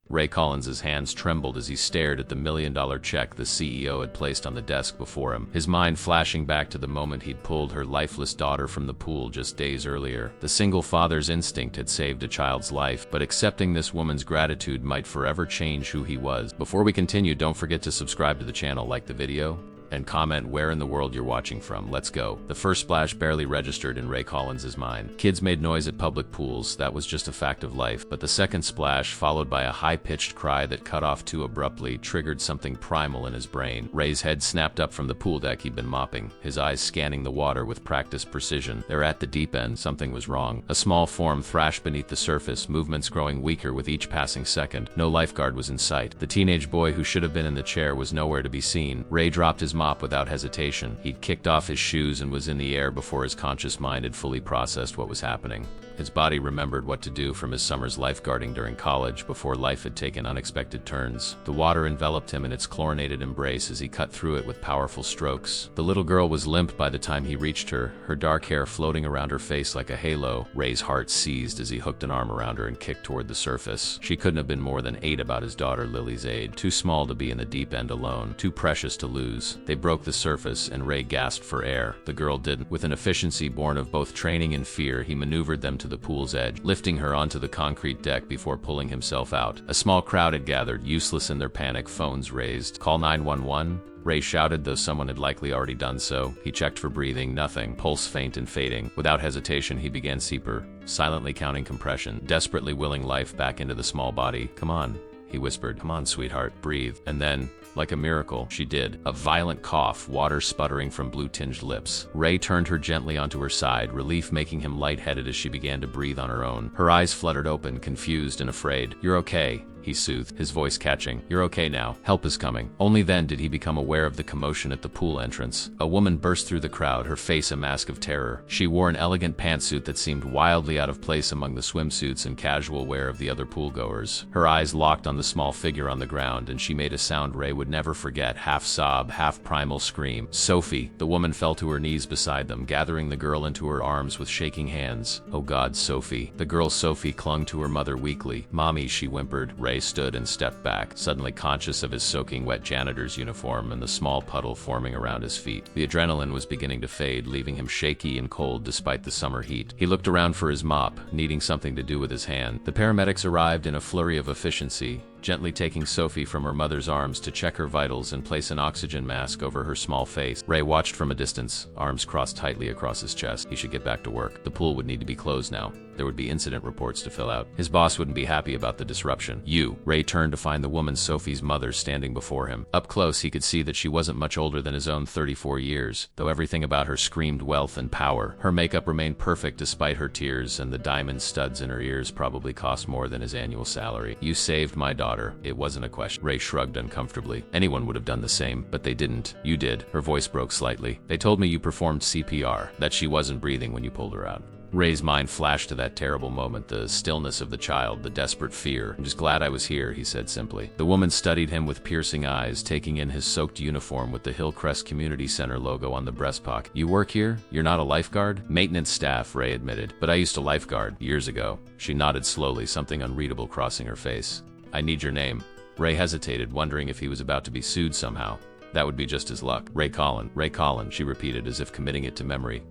Ray Collins's hands trembled as he stared at the $1 million check the CEO had placed on the desk before him, his mind flashing back to the moment he'd pulled her lifeless daughter from the pool just days earlier. The single father's instinct had saved a child's life, but accepting this woman's gratitude might forever change who he was. Before we continue, don't forget to subscribe to the channel, like the video, and comment where in the world you're watching from. Let's go. The first splash barely registered in Ray Collins's mind. Kids made noise at public pools, that was just a fact of life. But the second splash, followed by a high-pitched cry that cut off too abruptly, triggered something primal in his brain. Ray's head snapped up from the pool deck he'd been mopping, his eyes scanning the water with practiced precision. They're at the deep end. Something was wrong. A small form thrashed beneath the surface, movements growing weaker with each passing second. No lifeguard was in sight. The teenage boy who should have been in the chair was nowhere to be seen. Ray dropped his mop without hesitation. He'd kicked off his shoes and was in the air before his conscious mind had fully processed what was happening. His body remembered what to do from his summer's lifeguarding during college before life had taken unexpected turns. The water enveloped him in its chlorinated embrace as he cut through it with powerful strokes. The little girl was limp by the time he reached her, her dark hair floating around her face like a halo. Ray's heart seized as he hooked an arm around her and kicked toward the surface. She couldn't have been more than 8, about his daughter Lily's age, too small to be in the deep end alone, too precious to lose. They broke the surface, and Ray gasped for air. The girl didn't. With an efficiency born of both training and fear, he maneuvered them to the pool's edge, lifting her onto the concrete deck before pulling himself out. A small crowd had gathered, useless in their panic, phones raised. "Call 911?" Ray shouted, though someone had likely already done so. He checked for breathing. Nothing. Pulse faint and fading. Without hesitation, he began CPR, silently counting compression, desperately willing life back into the small body. "Come on," he whispered. "Come on, sweetheart. Breathe." And then, like a miracle, she did. A violent cough, water sputtering from blue-tinged lips. Ray turned her gently onto her side, relief making him lightheaded as she began to breathe on her own. Her eyes fluttered open, confused and afraid. "You're okay," he soothed, his voice catching. "You're okay now. Help is coming." Only then did he become aware of the commotion at the pool entrance. A woman burst through the crowd, her face a mask of terror. She wore an elegant pantsuit that seemed wildly out of place among the swimsuits and casual wear of the other poolgoers. Her eyes locked on the small figure on the ground, and she made a sound Ray would never forget, half sob, half primal scream. "Sophie!" The woman fell to her knees beside them, gathering the girl into her arms with shaking hands. "Oh God, Sophie." The girl Sophie clung to her mother weakly. "Mommy," she whimpered. Ray stood and stepped back, suddenly conscious of his soaking wet janitor's uniform and the small puddle forming around his feet. The adrenaline was beginning to fade, leaving him shaky and cold despite the summer heat. He looked around for his mop, needing something to do with his hand. The paramedics arrived in a flurry of efficiency, gently taking Sophie from her mother's arms to check her vitals and place an oxygen mask over her small face. Ray watched from a distance, arms crossed tightly across his chest. He should get back to work. The pool would need to be closed now. There would be incident reports to fill out. His boss wouldn't be happy about the disruption. Ray turned to find the woman Sophie's mother standing before him. Up close, he could see that she wasn't much older than his own 34 years, though everything about her screamed wealth and power. Her makeup remained perfect despite her tears, and the diamond studs in her ears probably cost more than his annual salary. "You saved my daughter." It wasn't a question. Ray shrugged uncomfortably. "Anyone would have done the same, but they didn't. You did." Her voice broke slightly. "They told me you performed CPR, that she wasn't breathing when you pulled her out." Ray's mind flashed to that terrible moment, the stillness of the child, the desperate fear. "I'm just glad I was here," he said simply. The woman studied him with piercing eyes, taking in his soaked uniform with the Hillcrest Community Center logo on the breast pocket. "You work here? You're not a lifeguard?" "Maintenance staff," Ray admitted. "But I used to lifeguard years ago." She nodded slowly, something unreadable crossing her face. "I need your name." Ray hesitated, wondering if he was about to be sued somehow. That would be just his luck. "Ray Collin," she repeated as if committing it to memory.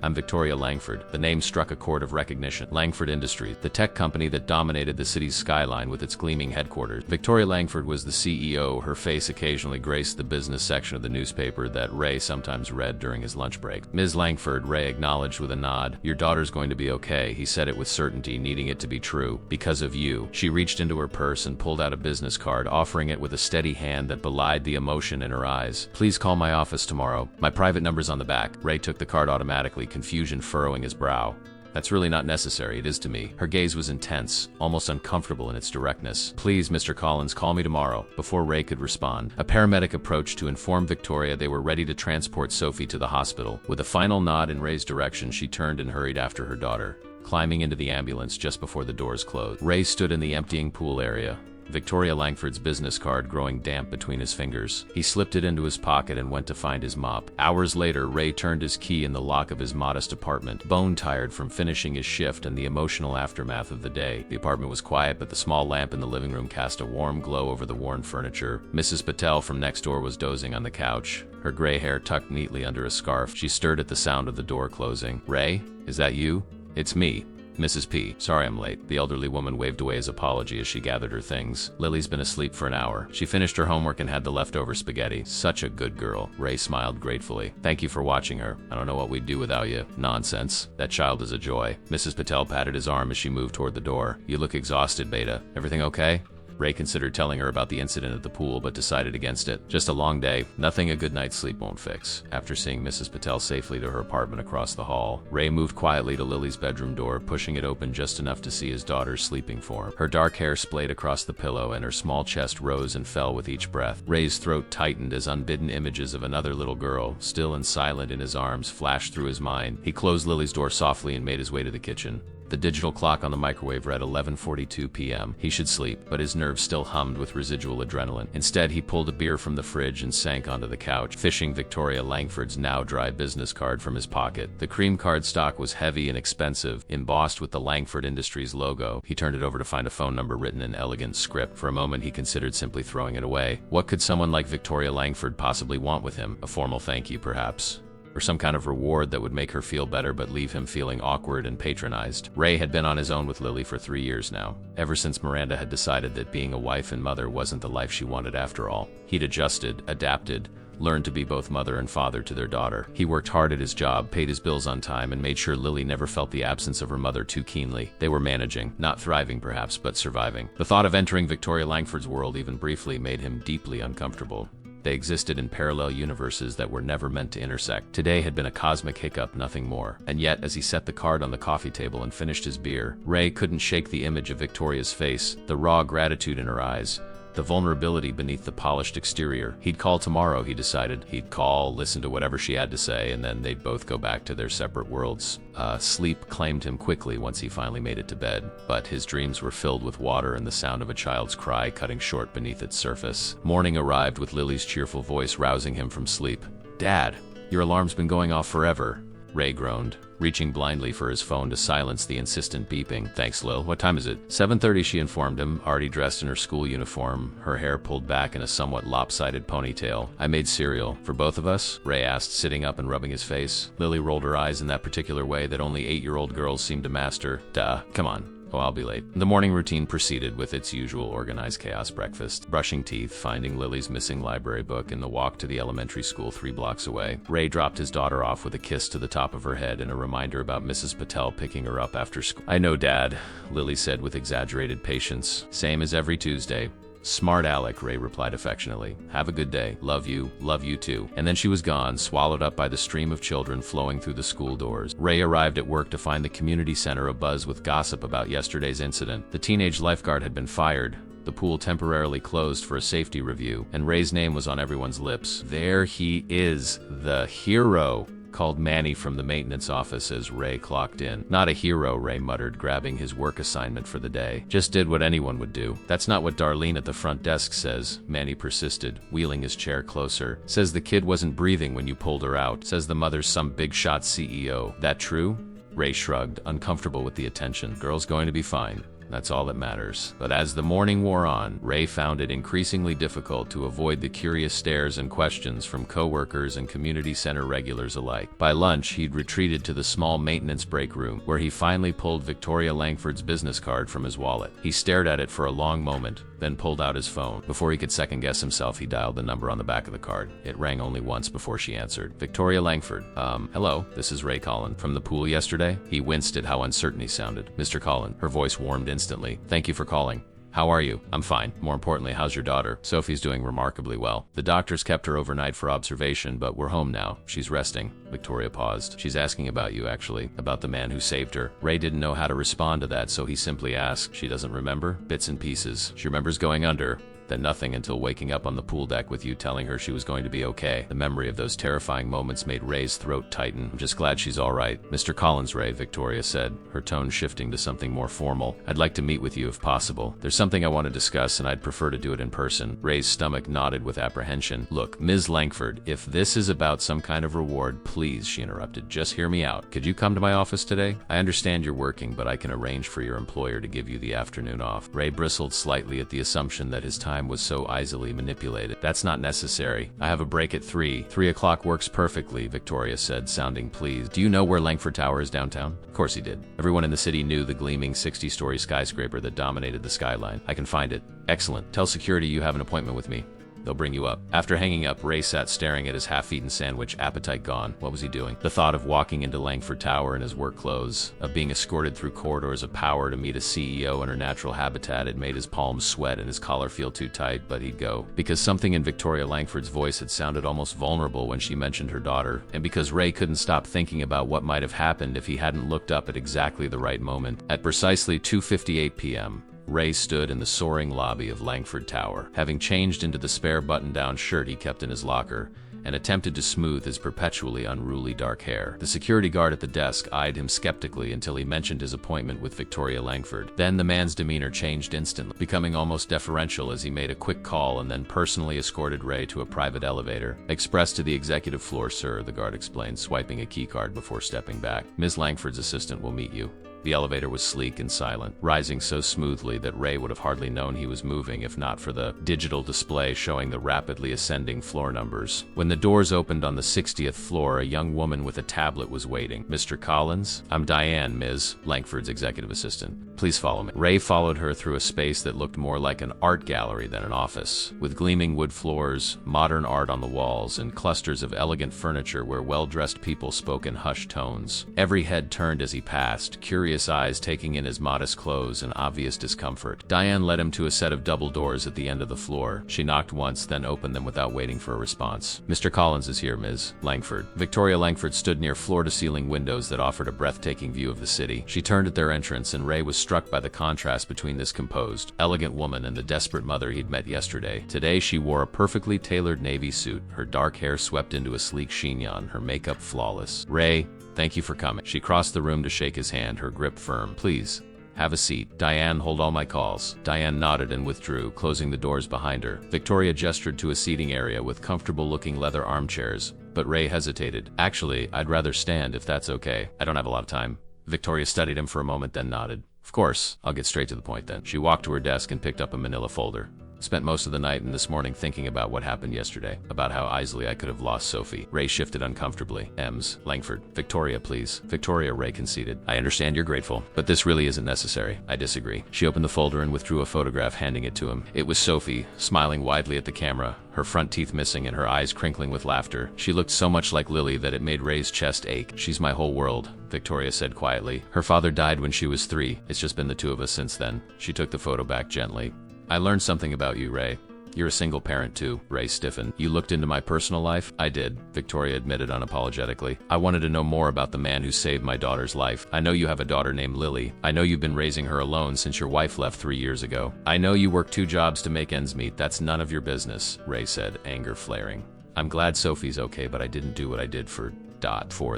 "I'm Victoria Langford." The name struck a chord of recognition. Langford Industries, the tech company that dominated the city's skyline with its gleaming headquarters. Victoria Langford was the CEO. Her face occasionally graced the business section of the newspaper that Ray sometimes read during his lunch break. "Ms. Langford," Ray acknowledged with a nod. "Your daughter's going to be okay." He said it with certainty, needing it to be true. "Because of you." She reached into her purse and pulled out a business card, offering it with a steady hand that belied the emotion in her eyes. "Please call my office tomorrow. My private number's on the back." Ray took the card automatically, confusion furrowing his brow. "That's really not necessary. It is to me." Her gaze was intense, almost uncomfortable in its directness. "Please, Mr. Collins, call me tomorrow." Before Ray could respond, a paramedic approached to inform Victoria they were ready to transport Sophie to the hospital. With a final nod in Ray's direction, she turned and hurried after her daughter, climbing into the ambulance just before the doors closed. Ray stood in the emptying pool area, Victoria Langford's business card growing damp between his fingers. He slipped it into his pocket and went to find his mop. Hours later, Ray turned his key in the lock of his modest apartment, bone-tired from finishing his shift and the emotional aftermath of the day. The apartment was quiet, but the small lamp in the living room cast a warm glow over the worn furniture. Mrs. Patel from next door was dozing on the couch, her gray hair tucked neatly under a scarf. She stirred at the sound of the door closing. "Ray, is that you?" "It's me. Mrs. P. Sorry I'm late." The elderly woman waved away his apology as she gathered her things. "Lily's been asleep for an hour. She finished her homework and had the leftover spaghetti. Such a good girl." Ray smiled gratefully. "Thank you for watching her. I don't know what we'd do without you." "Nonsense. That child is a joy." Mrs. Patel patted his arm as she moved toward the door. "You look exhausted, Beta. Everything okay?" Ray considered telling her about the incident at the pool, but decided against it. Just a long day. Nothing a good night's sleep won't fix. After seeing Mrs. Patel safely to her apartment across the hall, Ray moved quietly to Lily's bedroom door, pushing it open just enough to see his daughter's sleeping form. Her dark hair splayed across the pillow, and her small chest rose and fell with each breath. Ray's throat tightened as unbidden images of another little girl, still and silent in his arms, flashed through his mind. He closed Lily's door softly and made his way to the kitchen. The digital clock on the microwave read 11:42 p.m. He should sleep, but his nerves still hummed with residual adrenaline. Instead, he pulled a beer from the fridge and sank onto the couch, fishing Victoria Langford's now dry business card from his pocket. The cream card stock was heavy and expensive, embossed with the Langford Industries logo. He turned it over to find a phone number written in elegant script. For a moment, he considered simply throwing it away. What could someone like Victoria Langford possibly want with him? A formal thank you, perhaps? Or some kind of reward that would make her feel better but leave him feeling awkward and patronized. Ray had been on his own with Lily for 3 years now, ever since Miranda had decided that being a wife and mother wasn't the life she wanted after all. He'd adjusted, adapted, learned to be both mother and father to their daughter. He worked hard at his job, paid his bills on time, and made sure Lily never felt the absence of her mother too keenly. They were managing, not thriving perhaps, but surviving. The thought of entering Victoria Langford's world even briefly made him deeply uncomfortable. They existed in parallel universes that were never meant to intersect. Today had been a cosmic hiccup, nothing more. And yet, as he set the card on the coffee table and finished his beer, Ray couldn't shake the image of Victoria's face, the raw gratitude in her eyes, the vulnerability beneath the polished exterior. He'd call tomorrow, he decided. He'd call, listen to whatever she had to say, and then they'd both go back to their separate worlds. Sleep claimed him quickly once he finally made it to bed, but his dreams were filled with water and the sound of a child's cry cutting short beneath its surface. Morning arrived with Lily's cheerful voice rousing him from sleep. "Dad, your alarm's been going off forever," Ray groaned, reaching blindly for his phone to silence the insistent beeping. "Thanks, Lil. What time is it?" 7:30, she informed him, already dressed in her school uniform, her hair pulled back in a somewhat lopsided ponytail. "I made cereal. For both of us?" Ray asked, sitting up and rubbing his face. Lily rolled her eyes in that particular way that only 8-year-old girls seem to master. "Duh. Come on. Oh, I'll be late." The morning routine proceeded with its usual organized chaos: breakfast, brushing teeth, finding Lily's missing library book, and the walk to the elementary school 3 blocks away. Ray dropped his daughter off with a kiss to the top of her head and a reminder about Mrs. Patel picking her up after school. "I know, Dad," Lily said with exaggerated patience. "Same as every Tuesday." "Smart Alec," Ray replied affectionately. "Have a good day. Love you too." And then she was gone, swallowed up by the stream of children flowing through the school doors. Ray arrived at work to find the community center abuzz with gossip about yesterday's incident. The teenage lifeguard had been fired, the pool temporarily closed for a safety review, and Ray's name was on everyone's lips. "There he is, the hero," called Manny from the maintenance office as Ray clocked in. "Not a hero," Ray muttered, grabbing his work assignment for the day. "Just did what anyone would do." "That's not what Darlene at the front desk says," Manny persisted, wheeling his chair closer. "Says the kid wasn't breathing when you pulled her out. Says the mother's some big shot CEO. That true?" Ray shrugged, uncomfortable with the attention. "Girl's going to be fine. That's all that matters." But as the morning wore on, Ray found it increasingly difficult to avoid the curious stares and questions from coworkers and community center regulars alike. By lunch, he'd retreated to the small maintenance break room, where he finally pulled Victoria Langford's business card from his wallet. He stared at it for a long moment, then pulled out his phone. Before he could second-guess himself, he dialed the number on the back of the card. It rang only once before she answered. "Victoria Langford. Hello, this is Ray Collin. From the pool yesterday?" He winced at how uncertain he sounded. "Mr. Collin." Her voice warmed instantly. "Thank you for calling. How are you?" "I'm fine. More importantly, how's your daughter?" "Sophie's doing remarkably well. The doctors kept her overnight for observation, but we're home now. She's resting." Victoria paused. "She's asking about you, actually. About the man who saved her." Ray didn't know how to respond to that, so he simply asked. "She doesn't remember?" "Bits and pieces. She remembers going under. then nothing until waking up on the pool deck with you telling her she was going to be okay. The memory of those terrifying moments made Ray's throat tighten. I'm just glad she's all right. Mr. Collins, Ray, Victoria said, her tone shifting to something more formal. I'd like to meet with you if possible. There's something I want to discuss and I'd prefer to do it in person. Ray's stomach nodded with apprehension. Look, Ms. Langford, if this is about some kind of reward, please, she interrupted, just hear me out. Could you come to my office today? I understand you're working, but I can arrange for your employer to give you the afternoon off. Ray bristled slightly at the assumption that his time was so easily manipulated. That's not necessary. I have a break at 3. 3 o'clock works perfectly, Victoria said, sounding pleased. Do you know where Langford Tower is downtown? Of course he did. Everyone in the city knew the gleaming 60-story skyscraper that dominated the skyline. I can find it. Excellent. Tell security you have an appointment with me. They'll bring you up. After hanging up, Ray sat staring at his half-eaten sandwich, appetite gone. What was he doing? The thought of walking into Langford Tower in his work clothes, of being escorted through corridors of power to meet a CEO in her natural habitat had made his palms sweat and his collar feel too tight, but he'd go. Because something in Victoria Langford's voice had sounded almost vulnerable when she mentioned her daughter, and because Ray couldn't stop thinking about what might have happened if he hadn't looked up at exactly the right moment. At precisely 2:58 p.m., Ray stood in the soaring lobby of Langford Tower, having changed into the spare button-down shirt he kept in his locker, and attempted to smooth his perpetually unruly dark hair. The security guard at the desk eyed him skeptically until he mentioned his appointment with Victoria Langford. Then the man's demeanor changed instantly, becoming almost deferential as he made a quick call and then personally escorted Ray to a private elevator. Express to the executive floor, sir, the guard explained, swiping a keycard before stepping back. Ms. Langford's assistant will meet you. The elevator was sleek and silent, rising so smoothly that Ray would have hardly known he was moving if not for the digital display showing the rapidly ascending floor numbers. When the doors opened on the 60th floor, a young woman with a tablet was waiting. Mr. Collins? I'm Diane, Ms. Langford's executive assistant. Please follow me. Ray followed her through a space that looked more like an art gallery than an office, with gleaming wood floors, modern art on the walls, and clusters of elegant furniture where well-dressed people spoke in hushed tones. Every head turned as he passed, curious eyes taking in his modest clothes and obvious discomfort. Diane led him to a set of double doors at the end of the floor. She knocked once, then opened them without waiting for a response. Mr. Collins is here, Ms. Langford. Victoria Langford stood near floor-to-ceiling windows that offered a breathtaking view of the city. She turned at their entrance, and Ray was struck by the contrast between this composed, elegant woman and the desperate mother he'd met yesterday. Today she wore a perfectly tailored navy suit, her dark hair swept into a sleek chignon, her makeup flawless. Ray, thank you for coming. She crossed the room to shake his hand, her grip firm. Please, have a seat. Diane, hold all my calls. Diane nodded and withdrew, closing the doors behind her. Victoria gestured to a seating area with comfortable-looking leather armchairs, but Ray hesitated. Actually, I'd rather stand if that's okay. I don't have a lot of time. Victoria studied him for a moment, then nodded. Of course, I'll get straight to the point then. She walked to her desk and picked up a manila folder. Spent most of the night and this morning thinking about what happened yesterday, about how easily I could have lost Sophie. Ray shifted uncomfortably. Ms. Langford. Victoria, please. Victoria, Ray conceded. I understand you're grateful, but this really isn't necessary. I disagree. She opened the folder and withdrew a photograph, handing it to him. It was Sophie, smiling widely at the camera, her front teeth missing and her eyes crinkling with laughter. She looked so much like Lily that it made Ray's chest ache. She's my whole world, Victoria said quietly. Her father died when she was 3. It's just been the two of us since then. She took the photo back gently. I learned something about you, Ray. You're a single parent too. Ray stiffened. You looked into my personal life? I did, Victoria admitted unapologetically. I wanted to know more about the man who saved my daughter's life. I know you have a daughter named Lily. I know you've been raising her alone since your wife left 3 years ago. I know you work 2 jobs to make ends meet. That's none of your business, Ray said, anger flaring. I'm glad Sophie's okay, but I didn't do what I did for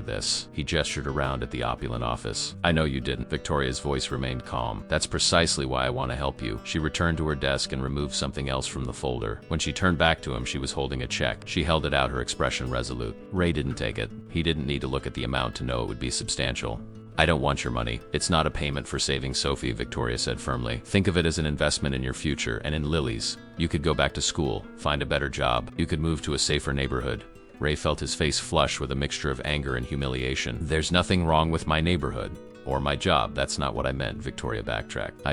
this. He gestured around at the opulent office. I know you didn't. Victoria's voice remained calm. That's precisely why I want to help you. She returned to her desk and removed something else from the folder. When she turned back to him, she was holding a check. She held it out, her expression resolute. Ray didn't take it. He didn't need to look at the amount to know it would be substantial. I don't want your money. It's not a payment for saving Sophie, Victoria said firmly. Think of it as an investment in your future and in Lily's. You could go back to school, find a better job. You could move to a safer neighborhood. Ray felt his face flush with a mixture of anger and humiliation. There's nothing wrong with my neighborhood or my job. That's not what I meant, Victoria backtracked.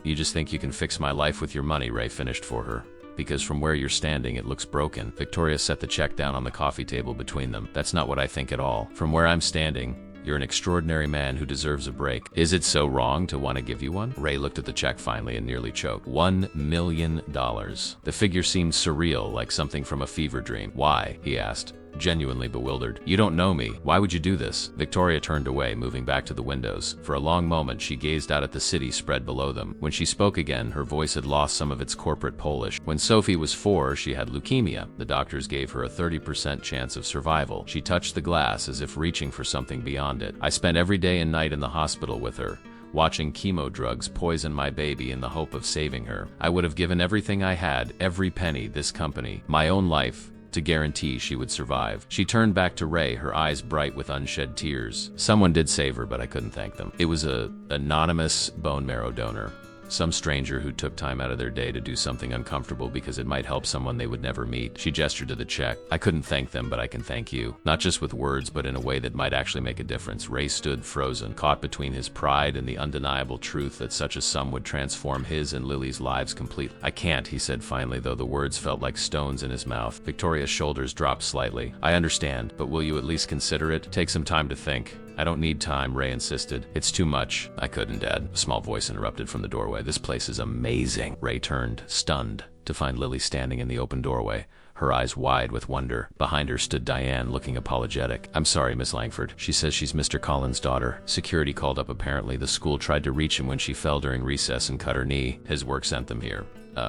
You just think you can fix my life with your money, Ray finished for her. Because from where you're standing, it looks broken. Victoria set the check down on the coffee table between them. That's not what I think at all. From where I'm standing, you're an extraordinary man who deserves a break. Is it so wrong to want to give you one? Ray looked at the check finally and nearly choked. $1 million. The figure seemed surreal, like something from a fever dream. Why? He asked. genuinely bewildered. You don't know me. Why would you do this? Victoria turned away, moving back to the windows. For a long moment, she gazed out at the city spread below them. When she spoke again, her voice had lost some of its corporate Polish. When Sophie was 4, she had leukemia. The doctors gave her a 30% chance of survival. She touched the glass as if reaching for something beyond it. I spent every day and night in the hospital with her, watching chemo drugs poison my baby in the hope of saving her. I would have given everything I had, every penny, this company, my own life, to guarantee she would survive. She turned back to Ray, her eyes bright with unshed tears. Someone did save her, but I couldn't thank them. It was an anonymous bone marrow donor. Some stranger who took time out of their day to do something uncomfortable because it might help someone they would never meet. She gestured to the check. I couldn't thank them, but I can thank you. Not just with words, but in a way that might actually make a difference. Ray stood frozen, caught between his pride and the undeniable truth that such a sum would transform his and Lily's lives completely. I can't, he said finally, though the words felt like stones in his mouth. Victoria's shoulders dropped slightly. I understand, but will you at least consider it? Take some time to think. I don't need time, Ray insisted. It's too much. I couldn't, Dad. A small voice interrupted from the doorway. This place is amazing. Ray turned, stunned, to find Lily standing in the open doorway, her eyes wide with wonder. Behind her stood Diane, looking apologetic. I'm sorry, Miss Langford. She says she's Mr. Collins' daughter. Security called up apparently. The school tried to reach him when she fell during recess and cut her knee. His work sent them here.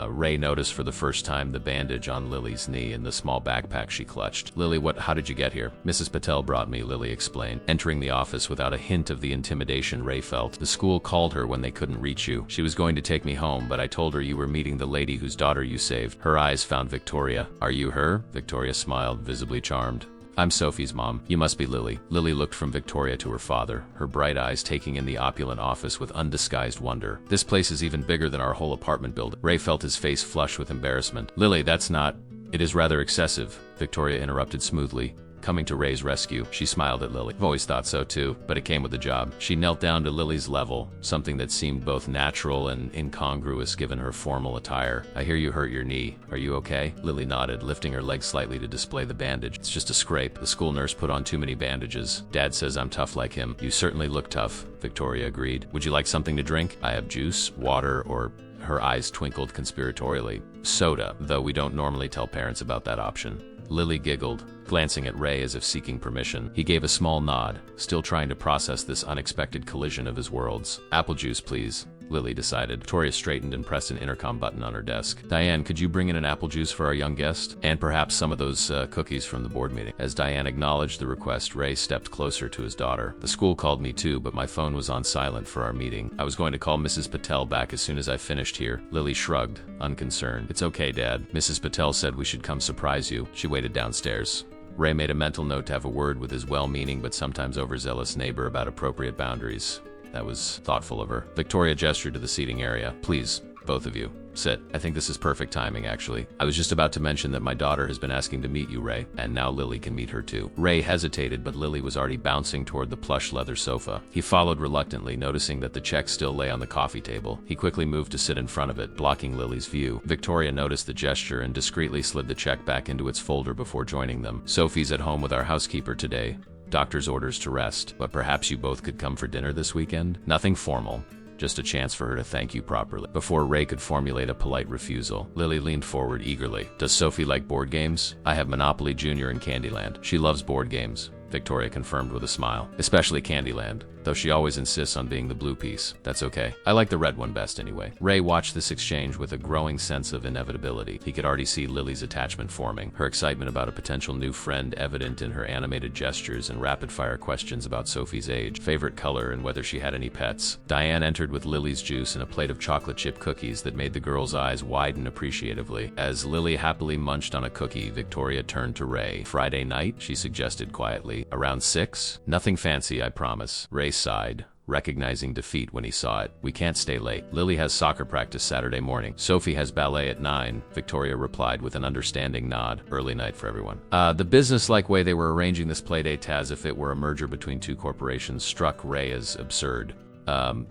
Ray noticed for the first time the bandage on Lily's knee and the small backpack she clutched. Lily, how did you get here? Mrs. Patel brought me, Lily explained, entering the office without a hint of the intimidation Ray felt. The school called her when they couldn't reach you. She was going to take me home, but I told her you were meeting the lady whose daughter you saved. Her eyes found Victoria. Are you her? Victoria smiled, visibly charmed. I'm Sophie's mom. You must be Lily. Lily looked from Victoria to her father, her bright eyes taking in the opulent office with undisguised wonder. This place is even bigger than our whole apartment building. Ray felt his face flush with embarrassment. Lily, that's not... It is rather excessive, Victoria interrupted smoothly, coming to Ray's rescue. She smiled at Lily. I've always thought so too, but it came with the job. She knelt down to Lily's level, something that seemed both natural and incongruous given her formal attire. I hear you hurt your knee. Are you okay? Lily nodded, lifting her leg slightly to display the bandage. It's just a scrape. The school nurse put on too many bandages. Dad says I'm tough like him. You certainly look tough, Victoria agreed. Would you like something to drink? I have juice, water, or... Her eyes twinkled conspiratorially. Soda, though we don't normally tell parents about that option. Lily giggled, glancing at Ray as if seeking permission. He gave a small nod, still trying to process this unexpected collision of his worlds. Apple juice, please, Lily decided. Victoria straightened and pressed an intercom button on her desk. Diane, could you bring in an apple juice for our young guest? And perhaps some of those cookies from the board meeting. As Diane acknowledged the request, Ray stepped closer to his daughter. The school called me too, but my phone was on silent for our meeting. I was going to call Mrs. Patel back as soon as I finished here. Lily shrugged, unconcerned. It's okay, Dad. Mrs. Patel said we should come surprise you. She waited downstairs. Ray made a mental note to have a word with his well-meaning but sometimes overzealous neighbor about appropriate boundaries. That was thoughtful of her. Victoria gestured to the seating area. Please, both of you, sit. I think this is perfect timing, actually. I was just about to mention that my daughter has been asking to meet you, Ray, and now Lily can meet her too. Ray hesitated, but Lily was already bouncing toward the plush leather sofa. He followed reluctantly, noticing that the check still lay on the coffee table. He quickly moved to sit in front of it, blocking Lily's view. Victoria noticed the gesture and discreetly slid the check back into its folder before joining them. Sophie's at home with our housekeeper today. Doctor's orders to rest, but perhaps you both could come for dinner this weekend? Nothing formal, just a chance for her to thank you properly. Before Ray could formulate a polite refusal, Lily leaned forward eagerly. Does Sophie like board games? I have Monopoly Junior and Candyland. She loves board games, Victoria confirmed with a smile. Especially Candyland, though she always insists on being the blue piece. That's okay. I like the red one best anyway. Ray watched this exchange with a growing sense of inevitability. He could already see Lily's attachment forming, her excitement about a potential new friend evident in her animated gestures and rapid-fire questions about Sophie's age, favorite color, and whether she had any pets. Diane entered with Lily's juice and a plate of chocolate chip cookies that made the girl's eyes widen appreciatively. As Lily happily munched on a cookie, Victoria turned to Ray. Friday night, she suggested quietly. Around 6? Nothing fancy, I promise. Ray sighed, recognizing defeat when he saw it. We can't stay late. Lily has soccer practice Saturday morning. Sophie has ballet at 9, Victoria replied with an understanding nod. Early night for everyone. The business-like way they were arranging this playdate as if it were a merger between two corporations struck Ray as absurd.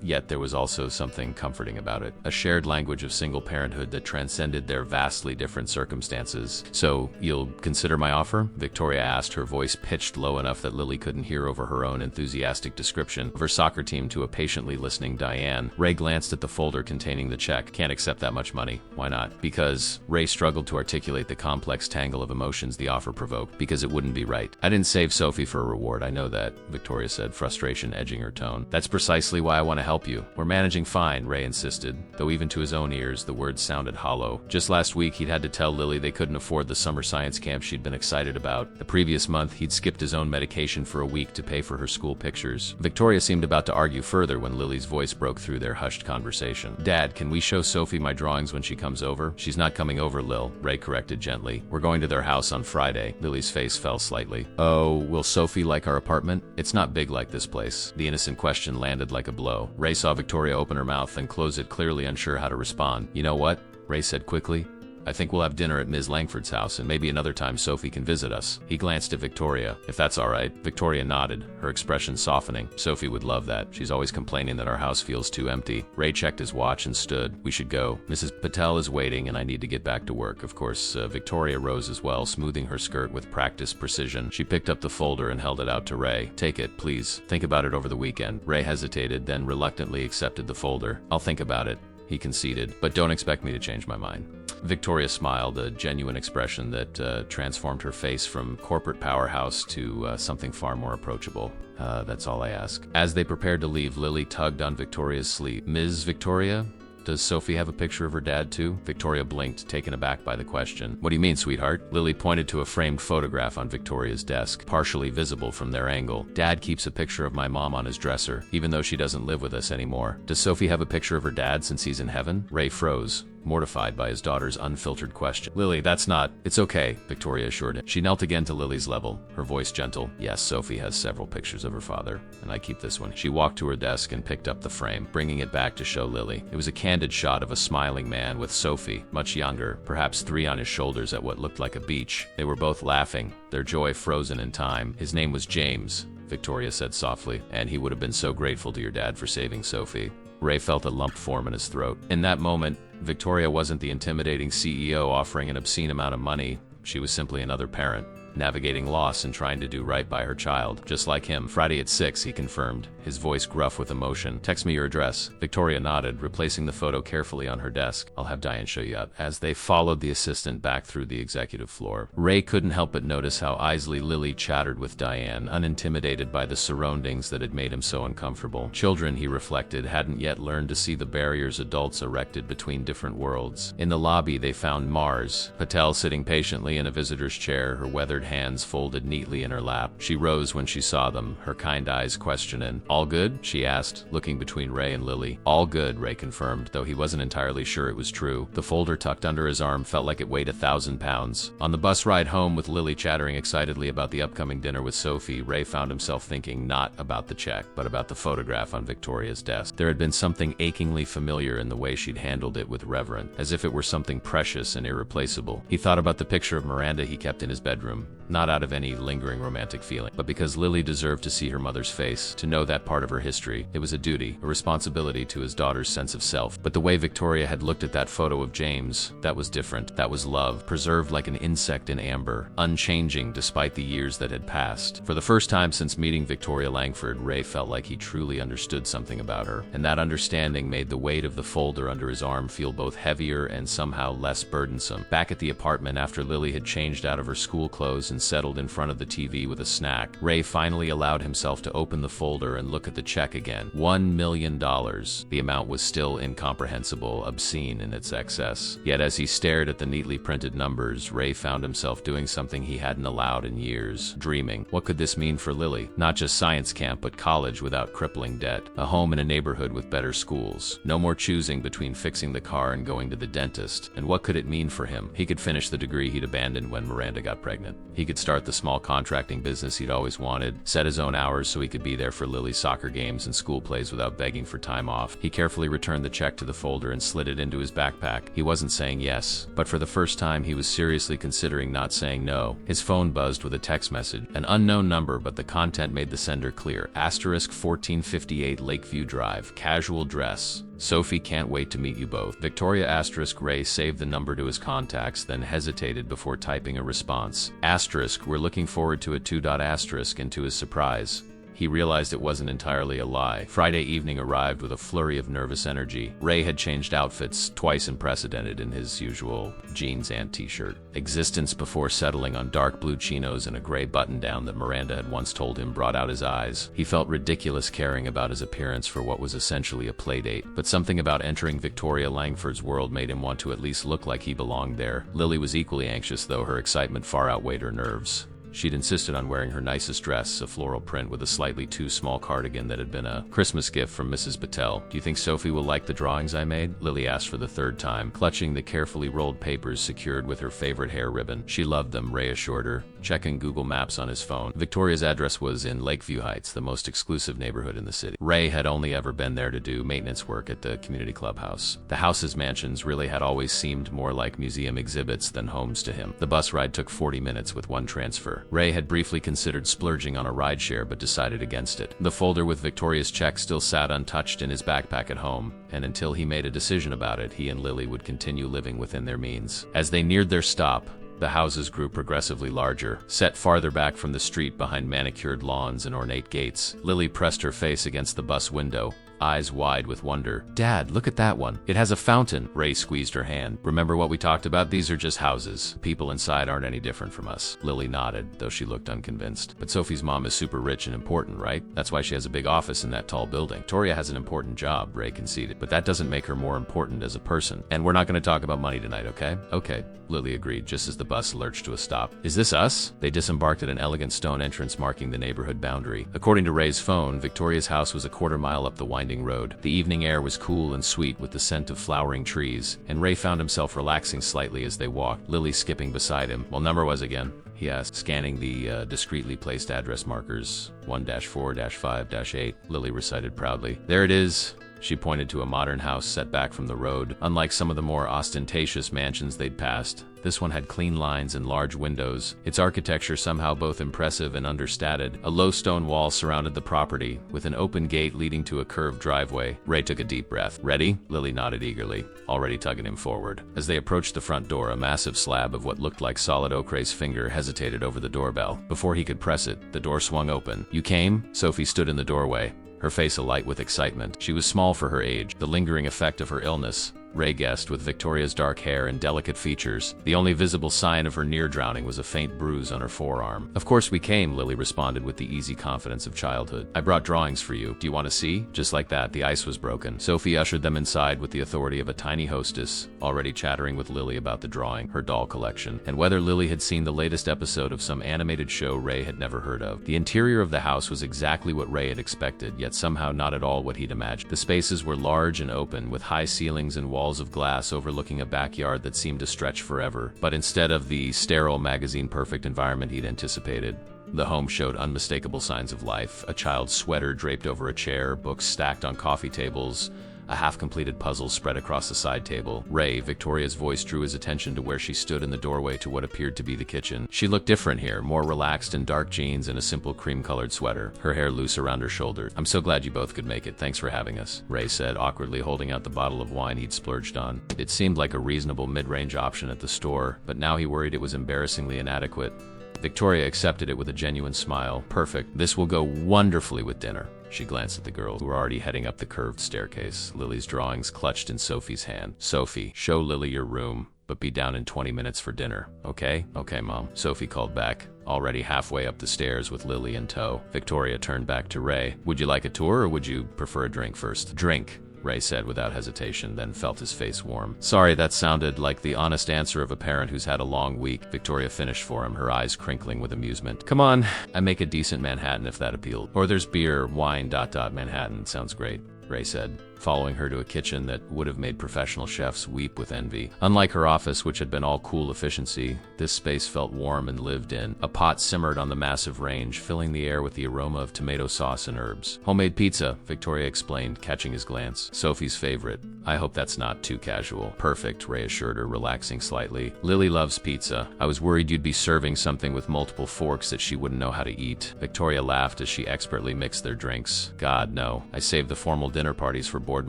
Yet there was also something comforting about it. A shared language of single parenthood that transcended their vastly different circumstances. "So, you'll consider my offer?" Victoria asked, her voice pitched low enough that Lily couldn't hear over her own enthusiastic description of her soccer team to a patiently listening Diane. Ray glanced at the folder containing the check. "Can't accept that much money." "Why not?" "Because," Ray struggled to articulate the complex tangle of emotions the offer provoked. "Because it wouldn't be right. I didn't save Sophie for a reward, I know that," Victoria said, frustration edging her tone. "That's precisely why I want to help you." "We're managing fine," Ray insisted, though even to his own ears the words sounded hollow. Just last week he'd had to tell Lily they couldn't afford the summer science camp she'd been excited about. The previous month he'd skipped his own medication for a week to pay for her school pictures. Victoria seemed about to argue further when Lily's voice broke through their hushed conversation. "Dad, can we show Sophie my drawings when she comes over?" "She's not coming over, Lil," Ray corrected gently. "We're going to their house on Friday." Lily's face fell slightly. "Oh, will Sophie like our apartment? It's not big like this place." The innocent question landed like a blow. Ray saw Victoria open her mouth and close it, clearly unsure how to respond. "You know what?" Ray said quickly. "I think we'll have dinner at Ms. Langford's house, and maybe another time Sophie can visit us." He glanced at Victoria. "If that's all right." Victoria nodded, her expression softening. "Sophie would love that. She's always complaining that our house feels too empty." Ray checked his watch and stood. "We should go. Mrs. Patel is waiting, and I need to get back to work." Of course, Victoria rose as well, smoothing her skirt with practiced precision. She picked up the folder and held it out to Ray. "Take it, please. Think about it over the weekend." Ray hesitated, then reluctantly accepted the folder. "I'll think about it," he conceded, "but don't expect me to change my mind." Victoria smiled, a genuine expression that transformed her face from corporate powerhouse to something far more approachable. "That's all I ask." As they prepared to leave, Lily tugged on Victoria's sleeve. "Ms. Victoria? Does Sophie have a picture of her dad, too?" Victoria blinked, taken aback by the question. "What do you mean, sweetheart?" Lily pointed to a framed photograph on Victoria's desk, partially visible from their angle. "Dad keeps a picture of my mom on his dresser, even though she doesn't live with us anymore." "Does Sophie have a picture of her dad since he's in heaven?" Ray froze, mortified by his daughter's unfiltered question. "Lily, that's not—" "It's okay," Victoria assured him. She knelt again to Lily's level, her voice gentle. "Yes, Sophie has several pictures of her father, and I keep this one." She walked to her desk and picked up the frame, bringing it back to show Lily. It was a candid shot of a smiling man with Sophie, much younger, perhaps 3 on his shoulders at what looked like a beach. They were both laughing, their joy frozen in time. "His name was James," Victoria said softly, "and he would have been so grateful to your dad for saving Sophie." Ray felt a lump form in his throat. In that moment, Victoria wasn't the intimidating CEO offering an obscene amount of money. She was simply another parent, navigating loss and trying to do right by her child. "Just like him. Friday at 6, he confirmed, his voice gruff with emotion. "Text me your address." Victoria nodded, replacing the photo carefully on her desk. "I'll have Diane show you out." As they followed the assistant back through the executive floor, Ray couldn't help but notice how easily Lily chattered with Diane, unintimidated by the surroundings that had made him so uncomfortable. Children, he reflected, hadn't yet learned to see the barriers adults erected between different worlds. In the lobby, they found Mars, Patel sitting patiently in a visitor's chair, her weathered hands folded neatly in her lap. She rose when she saw them, her kind eyes questioning. "All good?" she asked, looking between Ray and Lily. "All good," Ray confirmed, though he wasn't entirely sure it was true. The folder tucked under his arm felt like it weighed 1,000 pounds. On the bus ride home, with Lily chattering excitedly about the upcoming dinner with Sophie, Ray found himself thinking not about the check, but about the photograph on Victoria's desk. There had been something achingly familiar in the way she'd handled it with reverence, as if it were something precious and irreplaceable. He thought about the picture of Miranda he kept in his bedroom, not out of any lingering romantic feeling, but because Lily deserved to see her mother's face, to know that part of her history. It was a duty, a responsibility to his daughter's sense of self. But the way Victoria had looked at that photo of James, that was different. That was love, preserved like an insect in amber, unchanging despite the years that had passed. For the first time since meeting Victoria Langford, Ray felt like he truly understood something about her, and that understanding made the weight of the folder under his arm feel both heavier and somehow less burdensome. Back at the apartment, after Lily had changed out of her school clothes and settled in front of the TV with a snack, Ray finally allowed himself to open the folder and look at the check again. $1 million. The amount was still incomprehensible, obscene in its excess. Yet as he stared at the neatly printed numbers, Ray found himself doing something he hadn't allowed in years, dreaming. What could this mean for Lily? Not just science camp, but college without crippling debt. A home in a neighborhood with better schools. No more choosing between fixing the car and going to the dentist. And what could it mean for him? He could finish the degree he'd abandoned when Miranda got pregnant. He He could start the small contracting business he'd always wanted, set his own hours so he could be there for Lily's soccer games and school plays without begging for time off. He carefully returned the check to the folder and slid it into his backpack. He wasn't saying yes, but for the first time he was seriously considering not saying no. His phone buzzed with a text message, an unknown number, but the content made the sender clear. Asterisk 1458 Lakeview Drive, casual dress. Sophie can't wait to meet you both. Victoria asterisk Ray saved the number to his contacts, then hesitated before typing a response. Asterisk, we're looking forward to a 2. Asterisk, and to his surprise, he realized it wasn't entirely a lie. Friday evening arrived with a flurry of nervous energy. Ray had changed outfits, twice unprecedented, in his usual jeans and t-shirt. Existence before settling on dark blue chinos and a gray button-down that Miranda had once told him brought out his eyes. He felt ridiculous caring about his appearance for what was essentially a playdate, but something about entering Victoria Langford's world made him want to at least look like he belonged there. Lily was equally anxious, though her excitement far outweighed her nerves. She'd insisted on wearing her nicest dress, a floral print with a slightly too small cardigan that had been a Christmas gift from Mrs. Patel. Do you think Sophie will like the drawings I made? Lily asked for the third time, clutching the carefully rolled papers secured with her favorite hair ribbon. She loved them, Ray assured her, checking Google Maps on his phone. Victoria's address was in Lakeview Heights, the most exclusive neighborhood in the city. Ray had only ever been there to do maintenance work at the community clubhouse. The house's mansions really had always seemed more like museum exhibits than homes to him. The bus ride took 40 minutes with one transfer. Ray had briefly considered splurging on a rideshare but decided against it. The folder with Victoria's check still sat untouched in his backpack at home, and until he made a decision about it, he and Lily would continue living within their means. As they neared their stop, the houses grew progressively larger, set farther back from the street behind manicured lawns and ornate gates. Lily pressed her face against the bus window, eyes wide with wonder. Dad, look at that one. It has a fountain. Ray squeezed her hand. Remember what we talked about? These are just houses. People inside aren't any different from us. Lily nodded, though she looked unconvinced. But Sophie's mom is super rich and important, right? That's why she has a big office in that tall building. Victoria has an important job, Ray conceded, but that doesn't make her more important as a person. And we're not going to talk about money tonight, okay? Okay, Lily agreed, just as the bus lurched to a stop. Is this us? They disembarked at an elegant stone entrance marking the neighborhood boundary. According to Ray's phone, Victoria's house was a quarter-mile up the winding road. The evening air was cool and sweet with the scent of flowering trees, and Ray found himself relaxing slightly as they walked, Lily skipping beside him. What number was again? He asked, scanning the discreetly placed address markers. 1-4-5-8, Lily recited proudly. There it is. She pointed to a modern house set back from the road. Unlike some of the more ostentatious mansions they'd passed, this one had clean lines and large windows, its architecture somehow both impressive and understated. A low stone wall surrounded the property, with an open gate leading to a curved driveway. Ray took a deep breath. Ready? Lily nodded eagerly, already tugging him forward. As they approached the front door, a massive slab of what looked like solid oak. Ray's finger hesitated over the doorbell. Before he could press it, the door swung open. You came? Sophie stood in the doorway, her face alight with excitement. She was small for her age, the lingering effect of her illness, Ray guessed, with Victoria's dark hair and delicate features. The only visible sign of her near drowning was a faint bruise on her forearm. Of course we came, Lily responded with the easy confidence of childhood. I brought drawings for you. Do you want to see? Just like that, the ice was broken. Sophie ushered them inside with the authority of a tiny hostess, already chattering with Lily about the drawing, her doll collection, and whether Lily had seen the latest episode of some animated show Ray had never heard of. The interior of the house was exactly what Ray had expected, yet somehow not at all what he'd imagined. The spaces were large and open, with high ceilings and walls of glass overlooking a backyard that seemed to stretch forever. But instead of the sterile, magazine-perfect environment he'd anticipated, the home showed unmistakable signs of life. A child's sweater draped over a chair, books stacked on coffee tables, a half-completed puzzle spread across the side table. Ray, Victoria's voice drew his attention to where she stood in the doorway to what appeared to be the kitchen. She looked different here, more relaxed in dark jeans and a simple cream-colored sweater, her hair loose around her shoulders. I'm so glad you both could make it. Thanks for having us, Ray said, awkwardly holding out the bottle of wine he'd splurged on. It seemed like a reasonable mid-range option at the store, but now he worried it was embarrassingly inadequate. Victoria accepted it with a genuine smile. Perfect. This will go wonderfully with dinner. She glanced at the girls who were already heading up the curved staircase, Lily's drawings clutched in Sophie's hand. Sophie, show Lily your room, but be down in 20 minutes for dinner, okay? Okay, Mom, Sophie called back, already halfway up the stairs with Lily in tow. Victoria turned back to Ray. Would you like a tour or would you prefer a drink first? Drink, Ray said without hesitation, then felt his face warm. Sorry, that sounded like the honest answer of a parent who's had a long week, Victoria finished for him, her eyes crinkling with amusement. Come on, I make a decent Manhattan if that appealed. Or there's beer, wine, Manhattan, sounds great, Ray said, following her to a kitchen that would have made professional chefs weep with envy. Unlike her office, which had been all cool efficiency, this space felt warm and lived in. A pot simmered on the massive range, filling the air with the aroma of tomato sauce and herbs. "Homemade pizza," Victoria explained, catching his glance. "Sophie's favorite. I hope that's not too casual." "Perfect," Ray assured her, relaxing slightly. "Lily loves pizza. I was worried you'd be serving something with multiple forks that she wouldn't know how to eat." Victoria laughed as she expertly mixed their drinks. "God, no. I saved the formal dinner parties for board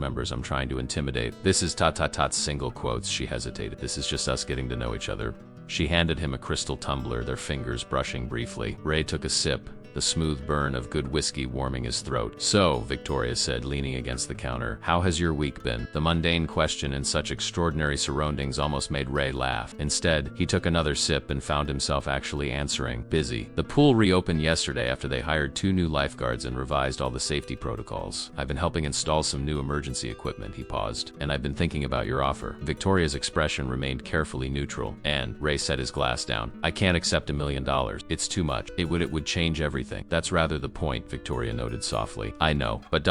members I'm trying to intimidate. This is single quotes." She hesitated. "This is just us getting to know each other." She handed him a crystal tumbler, their fingers brushing briefly. Ray took a sip, the smooth burn of good whiskey warming his throat. "So," Victoria said, leaning against the counter, "how has your week been?" The mundane question in such extraordinary surroundings almost made Ray laugh. Instead, he took another sip and found himself actually answering. "Busy. The pool reopened yesterday after they hired 2 new lifeguards and revised all the safety protocols. I've been helping install some new emergency equipment." He paused. "And I've been thinking about your offer." Victoria's expression remained carefully neutral, and Ray set his glass down. "I can't accept $1 million. It's too much. It would change everything." "That's rather the point," Victoria noted softly. "I know, but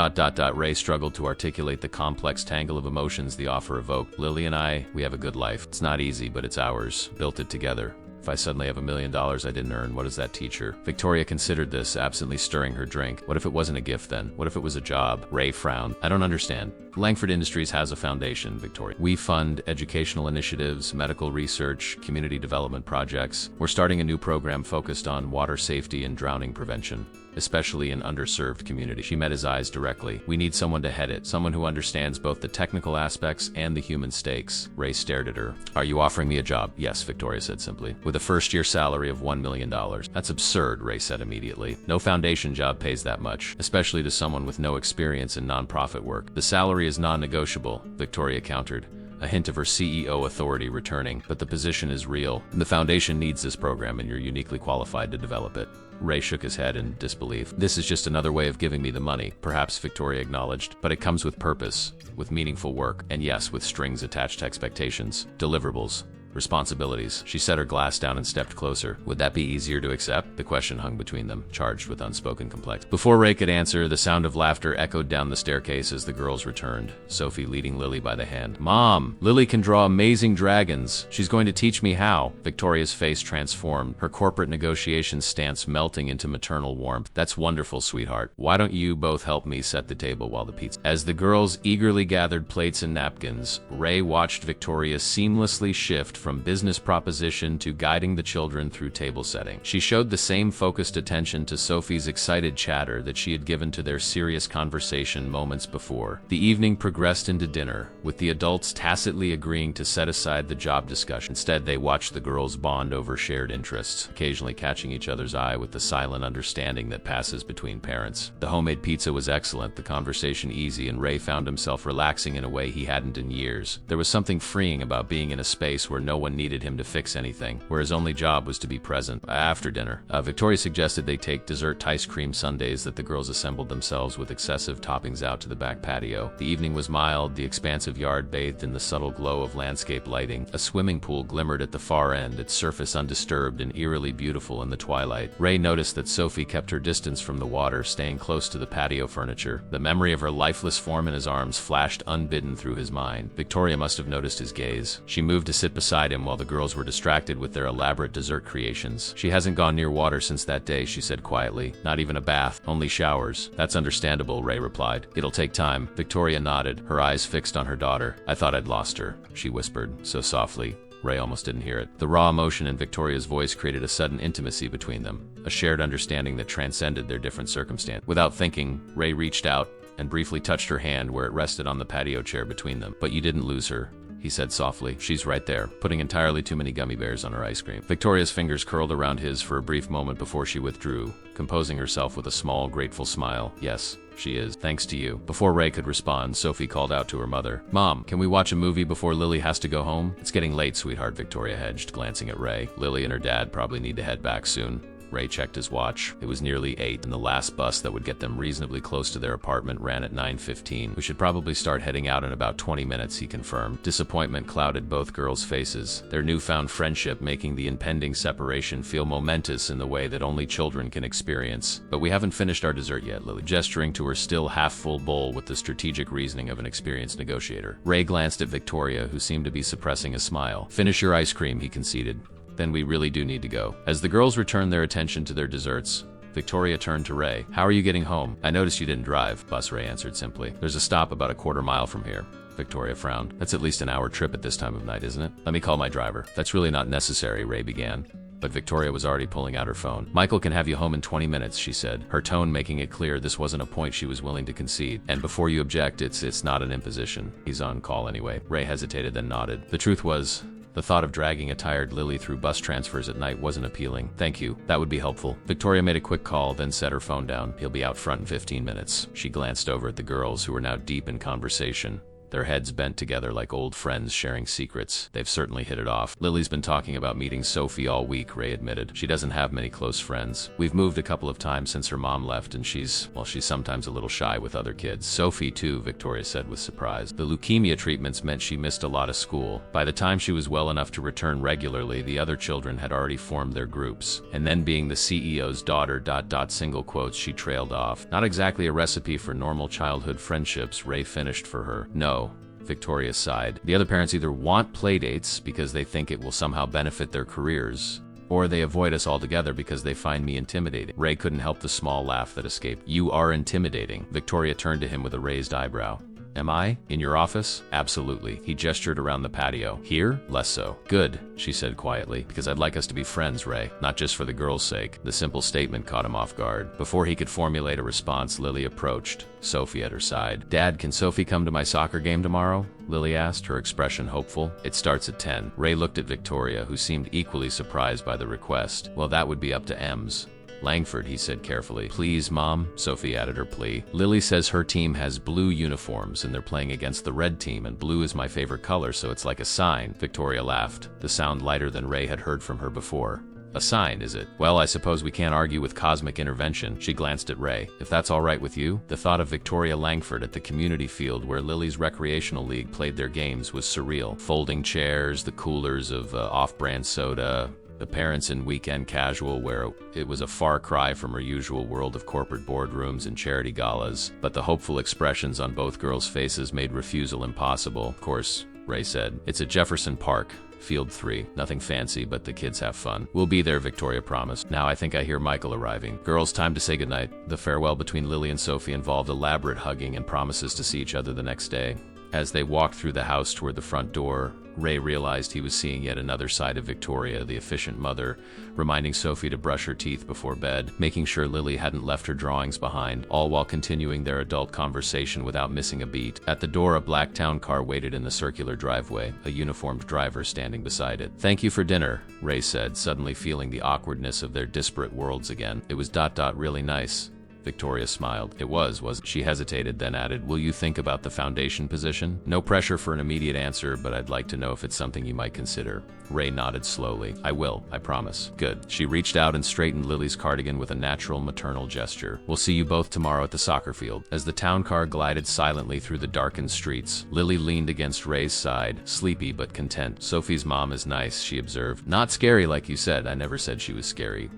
Ray struggled to articulate the complex tangle of emotions the offer evoked. "Lily and I, we have a good life. It's not easy, but it's ours. Built it together. If I suddenly have $1 million I didn't earn, what does that teach her?" Victoria considered this, absently stirring her drink. "What if it wasn't a gift then? What if it was a job?" Ray frowned. "I don't understand." "Langford Industries has a foundation, Victoria. We fund educational initiatives, medical research, community development projects. We're starting a new program focused on water safety and drowning prevention, especially in underserved communities." She met his eyes directly. "We need someone to head it, someone who understands both the technical aspects and the human stakes." Ray stared at her. "Are you offering me a job?" "Yes," Victoria said simply. "With a first-year salary of $1 million. "That's absurd," Ray said immediately. "No foundation job pays that much, especially to someone with no experience in nonprofit work." "The salary is non-negotiable," Victoria countered, a hint of her CEO authority returning. "But the position is real. The foundation needs this program, and you're uniquely qualified to develop it." Ray shook his head in disbelief. "This is just another way of giving me the money," perhaps, Victoria acknowledged. "But it comes with purpose, with meaningful work, and yes, with strings attached to expectations, deliverables, responsibilities." She set her glass down and stepped closer. "Would that be easier to accept?" The question hung between them, charged with unspoken complexity. Before Ray could answer, the sound of laughter echoed down the staircase as the girls returned, Sophie leading Lily by the hand. "Mom, Lily can draw amazing dragons. She's going to teach me how." Victoria's face transformed, her corporate negotiation stance melting into maternal warmth. "That's wonderful, sweetheart. Why don't you both help me set the table while the pizza—" As the girls eagerly gathered plates and napkins, Ray watched Victoria seamlessly shift from business proposition to guiding the children through table setting. She showed the same focused attention to Sophie's excited chatter that she had given to their serious conversation moments before. The evening progressed into dinner, with the adults tacitly agreeing to set aside the job discussion. Instead, they watched the girls bond over shared interests, occasionally catching each other's eye with the silent understanding that passes between parents. The homemade pizza was excellent, the conversation easy, and Ray found himself relaxing in a way he hadn't in years. There was something freeing about being in a space where no one needed him to fix anything, where his only job was to be present. After dinner, Victoria suggested they take dessert ice cream sundaes that the girls assembled themselves with excessive toppings out to the back patio. The evening was mild, the expansive yard bathed in the subtle glow of landscape lighting. A swimming pool glimmered at the far end, its surface undisturbed and eerily beautiful in the twilight. Ray noticed that Sophie kept her distance from the water, staying close to the patio furniture. The memory of her lifeless form in his arms flashed unbidden through his mind. Victoria must have noticed his gaze. She moved to sit beside him while the girls were distracted with their elaborate dessert creations. "She hasn't gone near water since that day," she said quietly. "Not even a bath, only showers." "That's understandable," Ray replied. "It'll take time." Victoria nodded, her eyes fixed on her daughter. "I thought I'd lost her," she whispered, so softly Ray almost didn't hear it. The raw emotion in Victoria's voice created a sudden intimacy between them, a shared understanding that transcended their different circumstances. Without thinking, Ray reached out and briefly touched her hand where it rested on the patio chair between them. "But you didn't lose her," he said softly. "She's right there, putting entirely too many gummy bears on her ice cream." Victoria's fingers curled around his for a brief moment before she withdrew, composing herself with a small, grateful smile. "Yes, she is, thanks to you." Before Ray could respond, Sophie called out to her mother. "Mom, can we watch a movie before Lily has to go home?" "It's getting late, sweetheart," Victoria hedged, glancing at Ray. "Lily and her dad probably need to head back soon." Ray checked his watch. It was nearly 8, and the last bus that would get them reasonably close to their apartment ran at 9:15. We should probably start heading out in about 20 minutes, he confirmed. Disappointment clouded both girls' faces, their newfound friendship making the impending separation feel momentous in the way that only children can experience. But we haven't finished our dessert yet, Lily, gesturing to her still half-full bowl with the strategic reasoning of an experienced negotiator. Ray glanced at Victoria, who seemed to be suppressing a smile. Finish your ice cream, he conceded. Then we really do need to go. As the girls returned their attention to their desserts, Victoria turned to Ray. How are you getting home? I noticed you didn't drive, Bus Ray answered simply. There's a stop about a quarter mile from here. Victoria frowned. That's at least an hour trip at this time of night, isn't it? Let me call my driver. That's really not necessary, Ray began. But Victoria was already pulling out her phone. Michael can have you home in 20 minutes, she said, her tone making it clear this wasn't a point she was willing to concede. And before you object, it's not an imposition. He's on call anyway. Ray hesitated, then nodded. The truth was, the thought of dragging a tired Lily through bus transfers at night wasn't appealing. Thank you. That would be helpful. Victoria made a quick call, then set her phone down. He'll be out front in 15 minutes. She glanced over at the girls, who were now deep in conversation, their heads bent together like old friends sharing secrets. They've certainly hit it off. Lily's been talking about meeting Sophie all week, Ray admitted. She doesn't have many close friends. We've moved a couple of times since her mom left, and she's sometimes a little shy with other kids. Sophie too, Victoria said with surprise. The leukemia treatments meant she missed a lot of school. By the time she was well enough to return regularly, the other children had already formed their groups. And then being the CEO's daughter, single quotes, she trailed off. Not exactly a recipe for normal childhood friendships, Ray finished for her. No. Victoria sighed. The other parents either want playdates because they think it will somehow benefit their careers, or they avoid us altogether because they find me intimidating. Ray couldn't help the small laugh that escaped. You are intimidating. Victoria turned to him with a raised eyebrow. Am I? In your office? Absolutely. He gestured around the patio. Here? Less so. Good, she said quietly, because I'd like us to be friends, Ray. Not just for the girls' sake. The simple statement caught him off guard. Before he could formulate a response, Lily approached, Sophie at her side. Dad, can Sophie come to my soccer game tomorrow? Lily asked, her expression hopeful. It starts at 10. Ray looked at Victoria, who seemed equally surprised by the request. Well, that would be up to Ems. Langford, he said carefully. Please, Mom, Sophie added her plea. Lily says her team has blue uniforms and they're playing against the red team, and blue is my favorite color, so it's like a sign. Victoria laughed, the sound lighter than Ray had heard from her before. A sign, is it? Well, I suppose we can't argue with cosmic intervention. She glanced at Ray. If that's all right with you? The thought of Victoria Langford at the community field where Lily's recreational league played their games was surreal. Folding chairs, the coolers of off-brand soda, the parents in weekend casual where it was a far cry from her usual world of corporate boardrooms and charity galas, but the hopeful expressions on both girls' faces made refusal impossible. Of course, Ray said. It's at Jefferson Park. Field 3. Nothing fancy, but the kids have fun. We'll be there, Victoria promised. Now I think I hear Michael arriving. Girls, time to say goodnight. The farewell between Lily and Sophie involved elaborate hugging and promises to see each other the next day. As they walked through the house toward the front door, Ray realized he was seeing yet another side of Victoria, the efficient mother, reminding Sophie to brush her teeth before bed, making sure Lily hadn't left her drawings behind, all while continuing their adult conversation without missing a beat. At the door, a black town car waited in the circular driveway, a uniformed driver standing beside it. Thank you for dinner, Ray said, suddenly feeling the awkwardness of their disparate worlds again. It was really nice. Victoria smiled. It was. She hesitated, then added, will you think about the foundation position? No pressure for an immediate answer, but I'd like to know if it's something you might consider. Ray nodded slowly. I will, I promise. Good. She reached out and straightened Lily's cardigan with a natural maternal gesture. We'll see you both tomorrow at the soccer field. As the town car glided silently through the darkened streets, Lily leaned against Ray's side, sleepy but content. Sophie's mom is nice, she observed. Not scary like you said. I never said she was scary.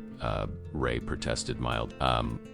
Ray protested mild.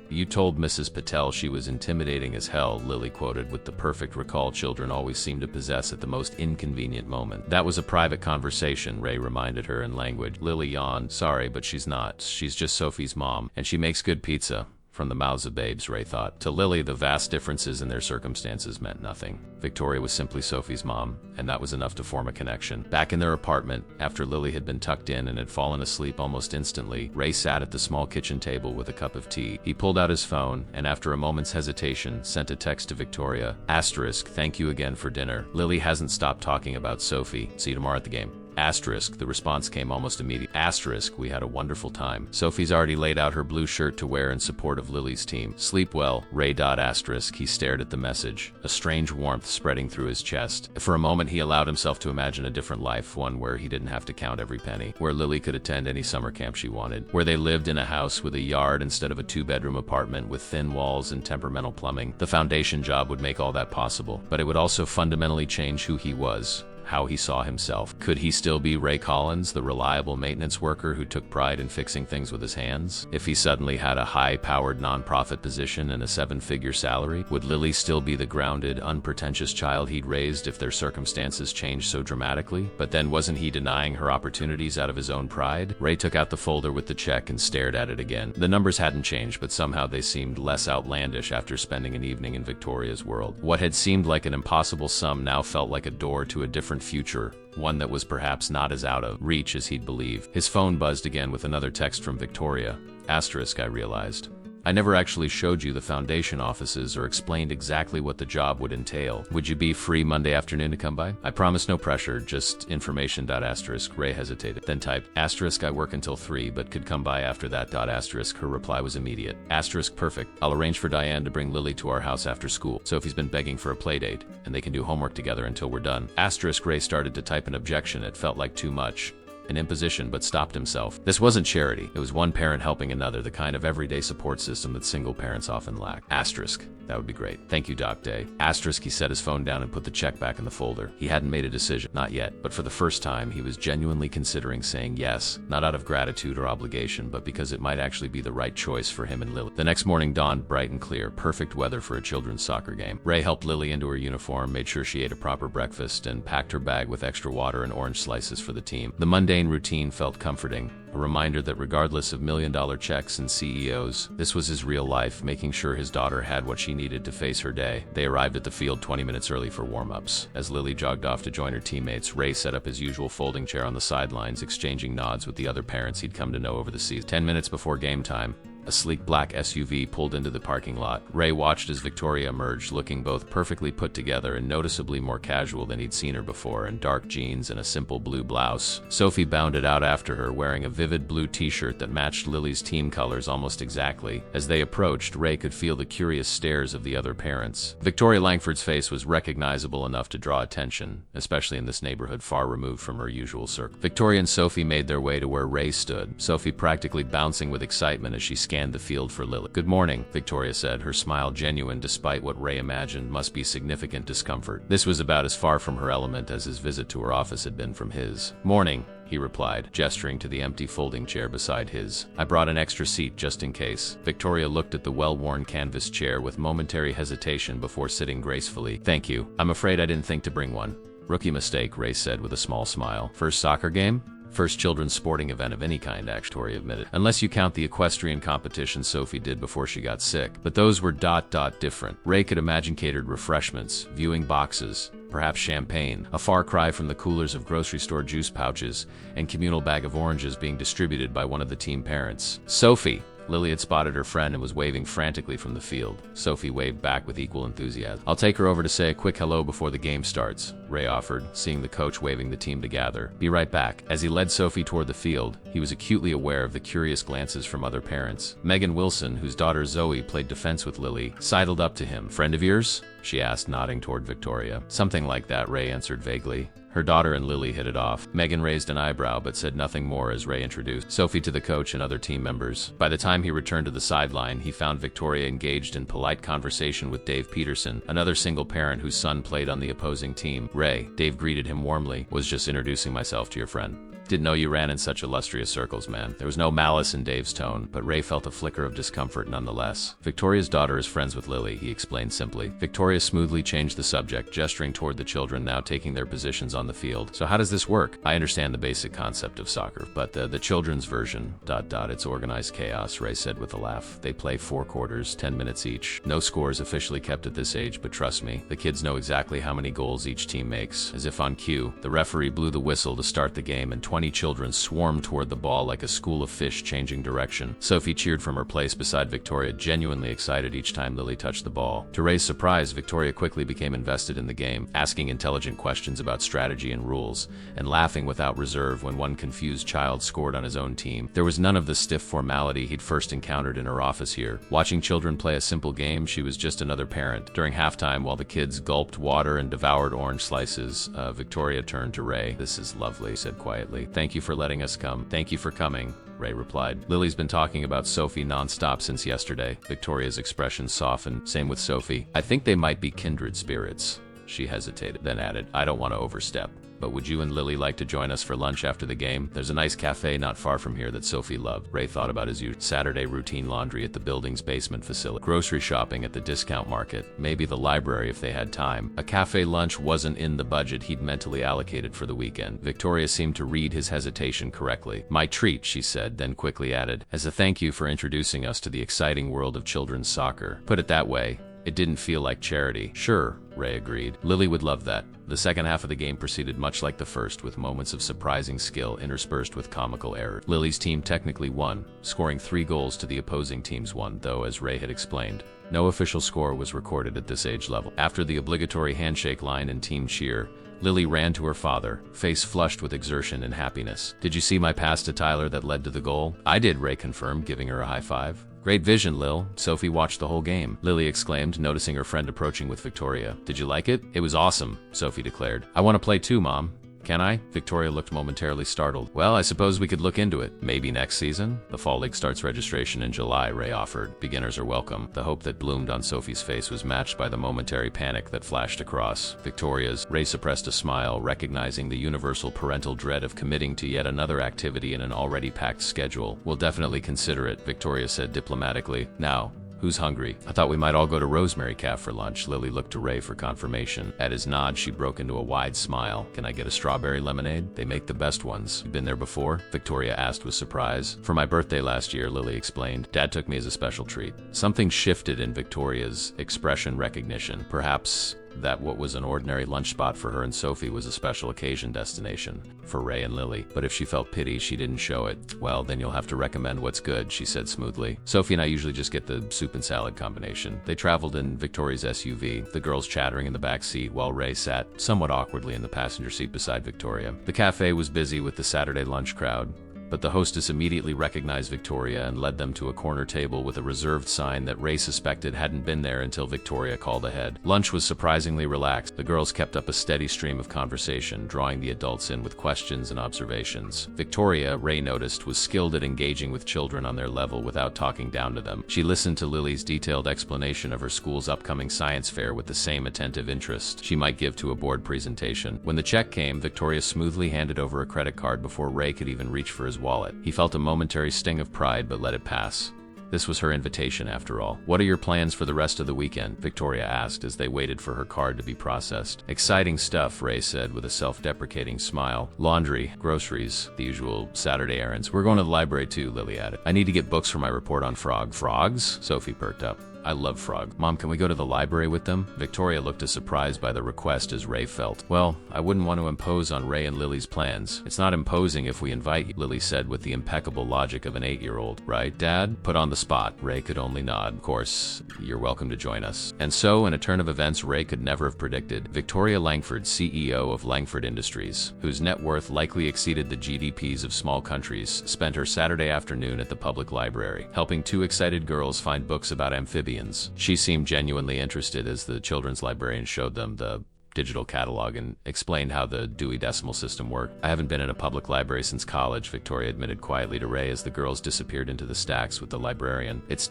You told Mrs. Patel she was intimidating as hell, Lily quoted with the perfect recall children always seem to possess at the most inconvenient moment. That was a private conversation, Ray reminded her in language. Lily yawned. Sorry, but she's not. She's just Sophie's mom, and she makes good pizza. From the mouths of babes, Ray thought. To Lily, the vast differences in their circumstances meant nothing. Victoria was simply Sophie's mom, and that was enough to form a connection. Back in their apartment, after Lily had been tucked in and had fallen asleep almost instantly, Ray sat at the small kitchen table with a cup of tea. He pulled out his phone, and after a moment's hesitation, sent a text to Victoria. *, thank you again for dinner. Lily hasn't stopped talking about Sophie. See you tomorrow at the game. Asterisk, the response came almost immediately. Asterisk, we had a wonderful time. Sophie's already laid out her blue shirt to wear in support of Lily's team. Sleep well, Ray. Asterisk, he stared at the message, a strange warmth spreading through his chest. For a moment he allowed himself to imagine a different life, one where he didn't have to count every penny, where Lily could attend any summer camp she wanted, where they lived in a house with a yard instead of a two-bedroom apartment with thin walls and temperamental plumbing. The foundation job would make all that possible, but it would also fundamentally change who he was, how he saw himself. Could he still be Ray Collins, the reliable maintenance worker who took pride in fixing things with his hands? If he suddenly had a high-powered nonprofit position and a seven-figure salary, would Lily still be the grounded, unpretentious child he'd raised if their circumstances changed so dramatically? But then wasn't he denying her opportunities out of his own pride? Ray took out the folder with the check and stared at it again. The numbers hadn't changed, but somehow they seemed less outlandish after spending an evening in Victoria's world. What had seemed like an impossible sum now felt like a door to a different future, one that was perhaps not as out of reach as he'd believed. His phone buzzed again with another text from Victoria. Asterisk, I realized. I never actually showed you the foundation offices or explained exactly what the job would entail. Would you be free Monday afternoon to come by? I promise no pressure, just information. Asterisk. Ray hesitated, then typed, Asterisk, I work until 3, but could come by after that. Asterisk. Her reply was immediate. Asterisk, perfect. I'll arrange for Diane to bring Lily to our house after school. Sophie's been begging for a play date, and they can do homework together until we're done. Asterisk. Ray started to type an objection. It felt like too much. An imposition, but stopped himself. This wasn't charity. It was one parent helping another, the kind of everyday support system that single parents often lack. Asterisk. That would be great. Thank you, Doc Day. Asterisk. He set his phone down and put the check back in the folder. He hadn't made a decision. Not yet. But for the first time, he was genuinely considering saying yes, not out of gratitude or obligation, but because it might actually be the right choice for him and Lily. The next morning dawned bright and clear, perfect weather for a children's soccer game. Ray helped Lily into her uniform, made sure she ate a proper breakfast, and packed her bag with extra water and orange slices for the team. The mundane routine felt comforting, a reminder that regardless of million-dollar checks and CEOs, this was his real life, making sure his daughter had what she needed to face her day. They arrived at the field 20 minutes early for warm-ups. As Lily jogged off to join her teammates, Ray set up his usual folding chair on the sidelines, exchanging nods with the other parents he'd come to know over the season. 10 minutes before game time, a sleek black SUV pulled into the parking lot. Ray watched as Victoria emerged, looking both perfectly put together and noticeably more casual than he'd seen her before, in dark jeans and a simple blue blouse. Sophie bounded out after her, wearing a vivid blue t-shirt that matched Lily's team colors almost exactly. As they approached, Ray could feel the curious stares of the other parents. Victoria Langford's face was recognizable enough to draw attention, especially in this neighborhood far removed from her usual circle. Victoria and Sophie made their way to where Ray stood, Sophie practically bouncing with excitement as she scanned the field for Lily. Good morning, Victoria said, her smile genuine despite what Ray imagined must be significant discomfort. This was about as far from her element as his visit to her office had been from his. Morning, he replied, gesturing to the empty folding chair beside his. I brought an extra seat just in case. Victoria looked at the well-worn canvas chair with momentary hesitation before sitting gracefully. Thank you. I'm afraid I didn't think to bring one. Rookie mistake, Ray said with a small smile. First soccer game? First children's sporting event of any kind, Victoria admitted. Unless you count the equestrian competition Sophie did before she got sick. But those were different. Ray could imagine catered refreshments, viewing boxes, perhaps champagne, a far cry from the coolers of grocery store juice pouches, and communal bag of oranges being distributed by one of the team parents. Sophie! Lily had spotted her friend and was waving frantically from the field. Sophie waved back with equal enthusiasm. I'll take her over to say a quick hello before the game starts, Ray offered, seeing the coach waving the team to gather. Be right back. As he led Sophie toward the field, he was acutely aware of the curious glances from other parents. Megan Wilson, whose daughter Zoe played defense with Lily, sidled up to him. Friend of yours? She asked, nodding toward Victoria. Something like that, Ray answered vaguely. Her daughter and Lily hit it off. Megan raised an eyebrow but said nothing more as Ray introduced Sophie to the coach and other team members. By the time he returned to the sideline, he found Victoria engaged in polite conversation with Dave Peterson, another single parent whose son played on the opposing team. Ray, Dave greeted him warmly, was just introducing myself to your friend. Didn't know you ran in such illustrious circles, man. There was no malice in Dave's tone, but Ray felt a flicker of discomfort nonetheless. Victoria's daughter is friends with Lily, he explained simply. Victoria smoothly changed the subject, gesturing toward the children now taking their positions on the field. So how does this work? I understand the basic concept of soccer, but the children's version, it's organized chaos, Ray said with a laugh. They play 4 quarters, 10 minutes each. No scores officially kept at this age, but trust me, the kids know exactly how many goals each team makes. As if on cue, the referee blew the whistle to start the game, and 20 20 children swarmed toward the ball like a school of fish changing direction. Sophie cheered from her place beside Victoria, genuinely excited each time Lily touched the ball. To Ray's surprise, Victoria quickly became invested in the game, asking intelligent questions about strategy and rules, and laughing without reserve when one confused child scored on his own team. There was none of the stiff formality he'd first encountered in her office here. Watching children play a simple game, she was just another parent. During halftime, while the kids gulped water and devoured orange slices, Victoria turned to Ray. "This is lovely," said quietly. "Thank you for letting us come." "Thank you for coming," Ray replied. "Lily's been talking about Sophie nonstop since yesterday." Victoria's expression softened. "Same with Sophie. I think they might be kindred spirits." She hesitated, then added, "I don't want to overstep. But would you and Lily like to join us for lunch after the game? There's a nice cafe not far from here that Sophie loved." Ray thought about his usual Saturday routine: laundry at the building's basement facility, grocery shopping at the discount market, maybe the library if they had time. A cafe lunch wasn't in the budget he'd mentally allocated for the weekend. Victoria seemed to read his hesitation correctly. "My treat," she said, then quickly added, "as a thank you for introducing us to the exciting world of children's soccer." Put it that way, it didn't feel like charity. "Sure," Ray agreed. "Lily would love that." The second half of the game proceeded much like the first, with moments of surprising skill interspersed with comical error. Lily's team technically won, scoring 3 goals to the opposing team's 1, though, as Ray had explained, no official score was recorded at this age level. After the obligatory handshake line and team cheer, Lily ran to her father, face flushed with exertion and happiness. "Did you see my pass to Tyler that led to the goal?" "I did," Ray confirmed, giving her a high five. "Great vision, Lil." "Sophie watched the whole game," Lily exclaimed, noticing her friend approaching with Victoria. "Did you like it?" "It was awesome," Sophie declared. "I want to play too, Mom." "Can I?" Victoria looked momentarily startled. "Well, I suppose we could look into it. Maybe next season?" "The Fall League starts registration in July," Ray offered. "Beginners are welcome." The hope that bloomed on Sophie's face was matched by the momentary panic that flashed across Victoria's. Ray suppressed a smile, recognizing the universal parental dread of committing to yet another activity in an already packed schedule. "We'll definitely consider it," Victoria said diplomatically. "Now, who's hungry?" "I thought we might all go to Rosemary Cafe for lunch." Lily looked to Ray for confirmation. At his nod, she broke into a wide smile. "Can I get a strawberry lemonade? They make the best ones." "You been there before?" Victoria asked with surprise. "For my birthday last year," Lily explained. "Dad took me as a special treat." Something shifted in Victoria's expression recognition. Perhaps that what was an ordinary lunch spot for her and Sophie was a special occasion destination for Ray and Lily. But if she felt pity, she didn't show it. "Well, then you'll have to recommend what's good," she said smoothly. "Sophie and I usually just get the soup and salad combination." They traveled in Victoria's SUV, the girls chattering in the back seat while Ray sat somewhat awkwardly in the passenger seat beside Victoria. The cafe was busy with the Saturday lunch crowd, but the hostess immediately recognized Victoria and led them to a corner table with a reserved sign that Ray suspected hadn't been there until Victoria called ahead. Lunch was surprisingly relaxed. The girls kept up a steady stream of conversation, drawing the adults in with questions and observations. Victoria, Ray noticed, was skilled at engaging with children on their level without talking down to them. She listened to Lily's detailed explanation of her school's upcoming science fair with the same attentive interest she might give to a board presentation. When the check came, Victoria smoothly handed over a credit card before Ray could even reach for his wallet. He felt a momentary sting of pride but let it pass. This was her invitation after all. "What are your plans for the rest of the weekend?" Victoria asked as they waited for her card to be processed. "Exciting stuff," Ray said with a self-deprecating smile. "Laundry, groceries, the usual Saturday errands. We're going to the library too," Lily added. "I need to get books for my report on frogs?" Sophie perked up. "I love frogs. Mom, can we go to the library with them?" Victoria looked as surprised by the request as Ray felt. "Well, I wouldn't want to impose on Ray and Lily's plans." "It's not imposing if we invite you," Lily said with the impeccable logic of an 8-year-old. "Right, Dad?" Put on the spot, Ray could only nod. "Of course, you're welcome to join us." And so, in a turn of events Ray could never have predicted, Victoria Langford, CEO of Langford Industries, whose net worth likely exceeded the GDPs of small countries, spent her Saturday afternoon at the public library, helping 2 excited girls find books about amphibians. She seemed genuinely interested as the children's librarian showed them the digital catalog and explained how the Dewey Decimal System worked. "I haven't been in a public library since college," Victoria admitted quietly to Ray as the girls disappeared into the stacks with the librarian. "It's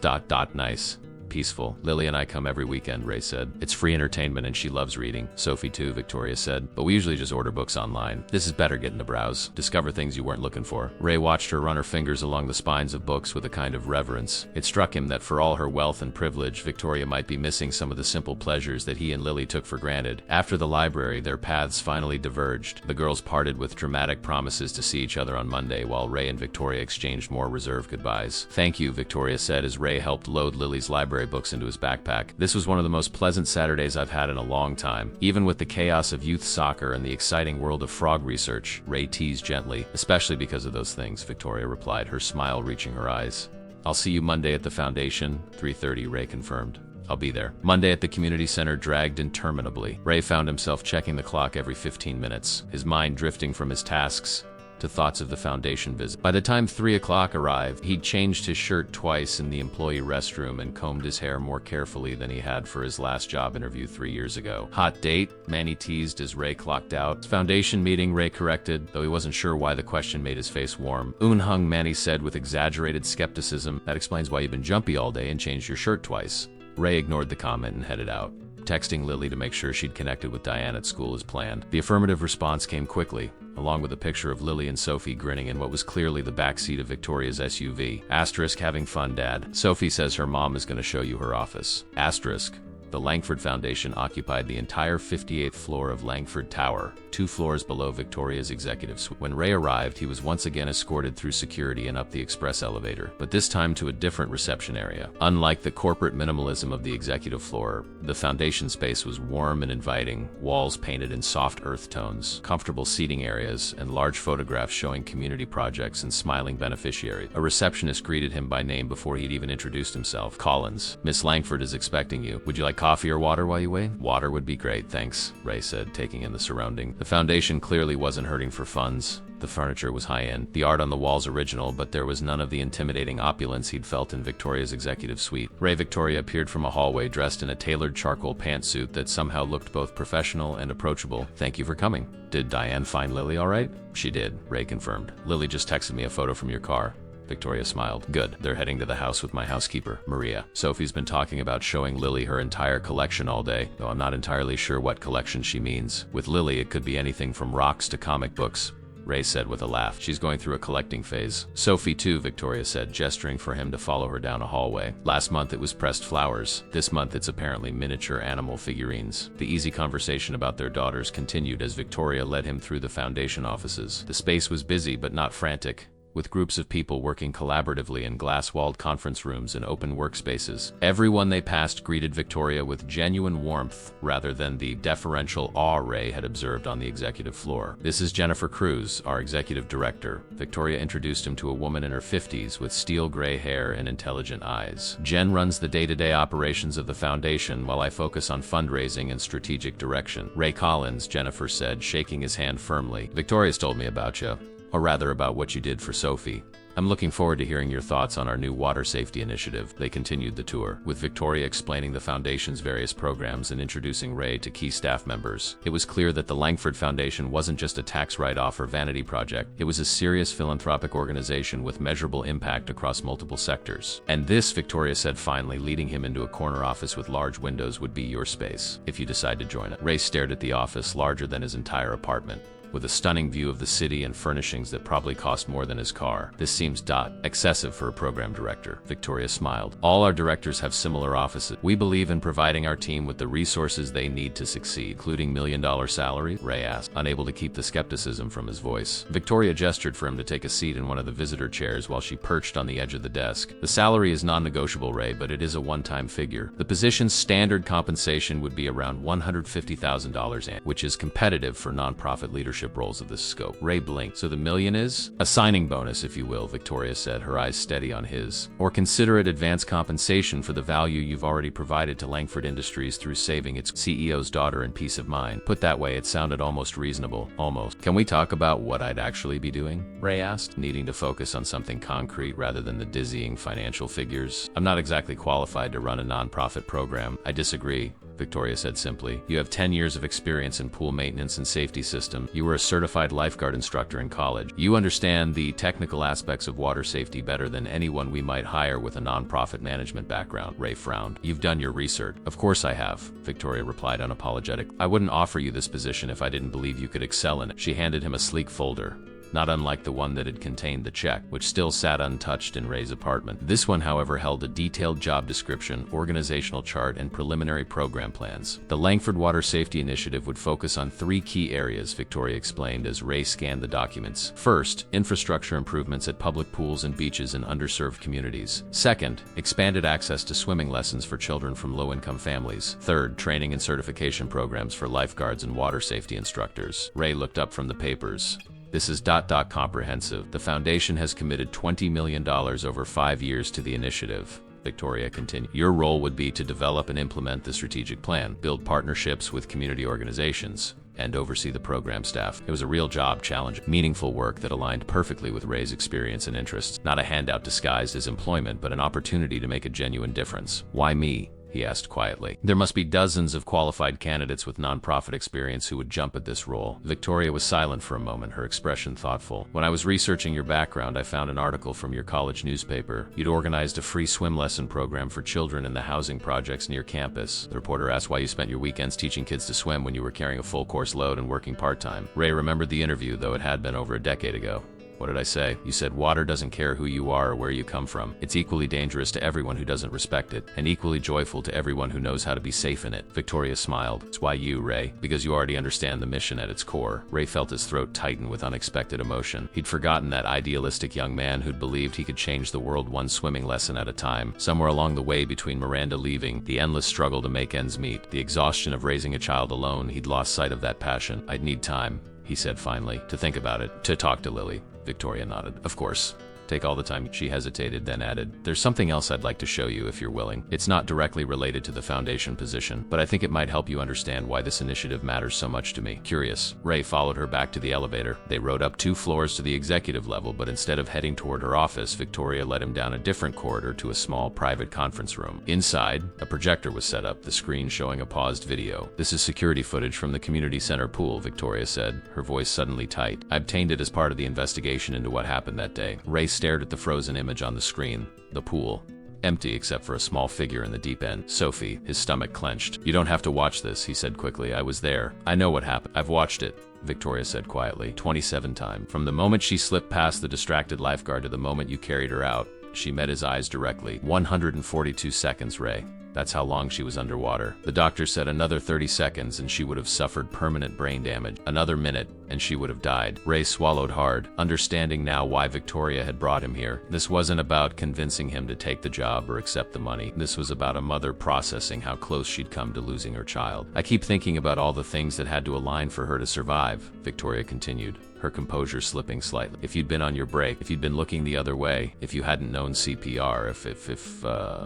nice. Peaceful. Lily and I come every weekend," Ray said. "It's free entertainment and she loves reading." "Sophie too," Victoria said. "But we usually just order books online. This is better getting to browse, discover things you weren't looking for." Ray watched her run her fingers along the spines of books with a kind of reverence. It struck him that for all her wealth and privilege, Victoria might be missing some of the simple pleasures that he and Lily took for granted. After the library, their paths finally diverged. The girls parted with dramatic promises to see each other on Monday, while Ray and Victoria exchanged more reserved goodbyes. "Thank you," Victoria said as Ray helped load Lily's library library books into his backpack. This was one of the most pleasant Saturdays I've had in a long time. Even with the chaos of youth soccer and the exciting world of frog research, Ray teased gently. Especially because of those things, Victoria replied, her smile reaching her eyes. I'll see you Monday at the foundation, 3:30, Ray confirmed. I'll be there. Monday at the community center dragged interminably. Ray found himself checking the clock every 15 minutes, his mind drifting from his tasks to thoughts of the foundation visit. By the time 3 o'clock arrived, he'd changed his shirt twice in the employee restroom and combed his hair more carefully than he had for his last job interview 3 years ago. Hot date? Manny teased as Ray clocked out. Foundation meeting, Ray corrected, though he wasn't sure why the question made his face warm. Hung, Manny said with exaggerated skepticism. That explains why you've been jumpy all day and changed your shirt twice. Ray ignored the comment and headed out, texting Lily to make sure she'd connected with Diane at school as planned. The affirmative response came quickly, along with a picture of Lily and Sophie grinning in what was clearly the backseat of Victoria's SUV. Asterisk, having fun, Dad. Sophie says her mom is going to show you her office. Asterisk. The Langford Foundation occupied the entire 58th floor of Langford Tower, 2 floors below Victoria's executive suite. When Ray arrived, he was once again escorted through security and up the express elevator, but this time to a different reception area. Unlike the corporate minimalism of the executive floor, the foundation space was warm and inviting, walls painted in soft earth tones, comfortable seating areas, and large photographs showing community projects and smiling beneficiaries. A receptionist greeted him by name before he'd even introduced himself. Collins, Miss Langford is expecting you. Would you like coffee or water while you wait? Water would be great, thanks, Ray said, taking in the surrounding. The foundation clearly wasn't hurting for funds. The furniture was high-end, the art on the walls original, but there was none of the intimidating opulence he'd felt in Victoria's executive suite. Victoria appeared from a hallway dressed in a tailored charcoal pantsuit that somehow looked both professional and approachable. Thank you for coming. Did Diane find Lily all right? She did, Ray confirmed. Lily just texted me a photo from your car. Victoria smiled. Good. They're heading to the house with my housekeeper, Maria. Sophie's been talking about showing Lily her entire collection all day, though I'm not entirely sure what collection she means. With Lily, it could be anything from rocks to comic books, Ray said with a laugh. She's going through a collecting phase. Sophie too, Victoria said, gesturing for him to follow her down a hallway. Last month it was pressed flowers. This month it's apparently miniature animal figurines. The easy conversation about their daughters continued as Victoria led him through the foundation offices. The space was busy but not frantic, with groups of people working collaboratively in glass-walled conference rooms and open workspaces. Everyone they passed greeted Victoria with genuine warmth rather than the deferential awe Ray had observed on the executive floor. This is Jennifer Cruz, our executive director. Victoria introduced him to a woman in her 50s with steel gray hair and intelligent eyes. Jen runs the day-to-day operations of the foundation while I focus on fundraising and strategic direction. Ray Collins, Jennifer said, shaking his hand firmly. Victoria's told me about you. Or rather about what you did for Sophie. I'm looking forward to hearing your thoughts on our new water safety initiative. They continued the tour, with Victoria explaining the Foundation's various programs and introducing Ray to key staff members. It was clear that the Langford Foundation wasn't just a tax write-off or vanity project. It was a serious philanthropic organization with measurable impact across multiple sectors. And this, Victoria said finally, leading him into a corner office with large windows, would be your space, if you decide to join it. Ray stared at the office, larger than his entire apartment, with a stunning view of the city and furnishings that probably cost more than his car. This seems excessive for a program director. Victoria smiled. All our directors have similar offices. We believe in providing our team with the resources they need to succeed, including $1 million salary, Ray asked, unable to keep the skepticism from his voice. Victoria gestured for him to take a seat in one of the visitor chairs while she perched on the edge of the desk. The salary is non-negotiable, Ray, but it is a one-time figure. The position's standard compensation would be around $150,000 annually, which is competitive for nonprofit leadership roles of this scope. Ray blinked. So the million is? A signing bonus, if you will, Victoria said, her eyes steady on his. Or consider it advance compensation for the value you've already provided to Langford Industries through saving its CEO's daughter and peace of mind. Put that way, it sounded almost reasonable. Almost. Can we talk about what I'd actually be doing? Ray asked, needing to focus on something concrete rather than the dizzying financial figures. I'm not exactly qualified to run a nonprofit program. I disagree, Victoria said simply. You have 10 years of experience in pool maintenance and safety system. You were a certified lifeguard instructor in college. You understand the technical aspects of water safety better than anyone we might hire with a nonprofit management background. Ray frowned. You've done your research. Of course I have, Victoria replied unapologetic. I wouldn't offer you this position if I didn't believe you could excel in it. She handed him a sleek folder. not unlike the one that had contained the check, which still sat untouched in Ray's apartment. This one, however, held a detailed job description, organizational chart, and preliminary program plans. The Langford Water Safety Initiative would focus on 3 key areas, Victoria explained as Ray scanned the documents. First, infrastructure improvements at public pools and beaches in underserved communities. Second, expanded access to swimming lessons for children from low-income families. Third, training and certification programs for lifeguards and water safety instructors. Ray looked up from the papers. This is comprehensive. The foundation has committed $20 million over 5 years to the initiative. Victoria continued. Your role would be to develop and implement the strategic plan, build partnerships with community organizations, and oversee the program staff. It was a real job challenge, meaningful work that aligned perfectly with Ray's experience and interests. Not a handout disguised as employment, but an opportunity to make a genuine difference. Why me? He asked quietly. There must be dozens of qualified candidates with nonprofit experience who would jump at this role. Victoria was silent for a moment, her expression thoughtful. When I was researching your background, I found an article from your college newspaper. You'd organized a free swim lesson program for children in the housing projects near campus. The reporter asked why you spent your weekends teaching kids to swim when you were carrying a full course load and working part-time. Ray remembered the interview, though it had been over a decade ago. What did I say? You said water doesn't care who you are or where you come from. It's equally dangerous to everyone who doesn't respect it, and equally joyful to everyone who knows how to be safe in it. Victoria smiled. It's why you, Ray, because you already understand the mission at its core. Ray felt his throat tighten with unexpected emotion. He'd forgotten that idealistic young man who'd believed he could change the world one swimming lesson at a time. Somewhere along the way between Miranda leaving, the endless struggle to make ends meet, the exhaustion of raising a child alone, he'd lost sight of that passion. I'd need time, he said finally, to think about it, to talk to Lily. Victoria nodded. Of course. Take all the time. She hesitated, then added, there's something else I'd like to show you if you're willing. It's not directly related to the foundation position, but I think it might help you understand why this initiative matters so much to me. Curious, Ray followed her back to the elevator. They rode up 2 floors to the executive level, but instead of heading toward her office, Victoria led him down a different corridor to a small private conference room. Inside, a projector was set up, the screen showing a paused video. This is security footage from the community center pool, Victoria said, her voice suddenly tight. I obtained it as part of the investigation into what happened that day. Ray stared at the frozen image on the screen. The pool. Empty except for a small figure in the deep end. Sophie, his stomach clenched. You don't have to watch this, he said quickly. I was there. I know what happened. I've watched it, Victoria said quietly. 27 times. From the moment she slipped past the distracted lifeguard to the moment you carried her out, she met his eyes directly. 142 seconds, Ray. That's how long she was underwater. The doctor said another 30 seconds and she would have suffered permanent brain damage. Another minute and she would have died. Ray swallowed hard, understanding now why Victoria had brought him here. This wasn't about convincing him to take the job or accept the money. This was about a mother processing how close she'd come to losing her child. I keep thinking about all the things that had to align for her to survive, Victoria continued, her composure slipping slightly. If you'd been on your break, if you'd been looking the other way, if you hadn't known CPR, if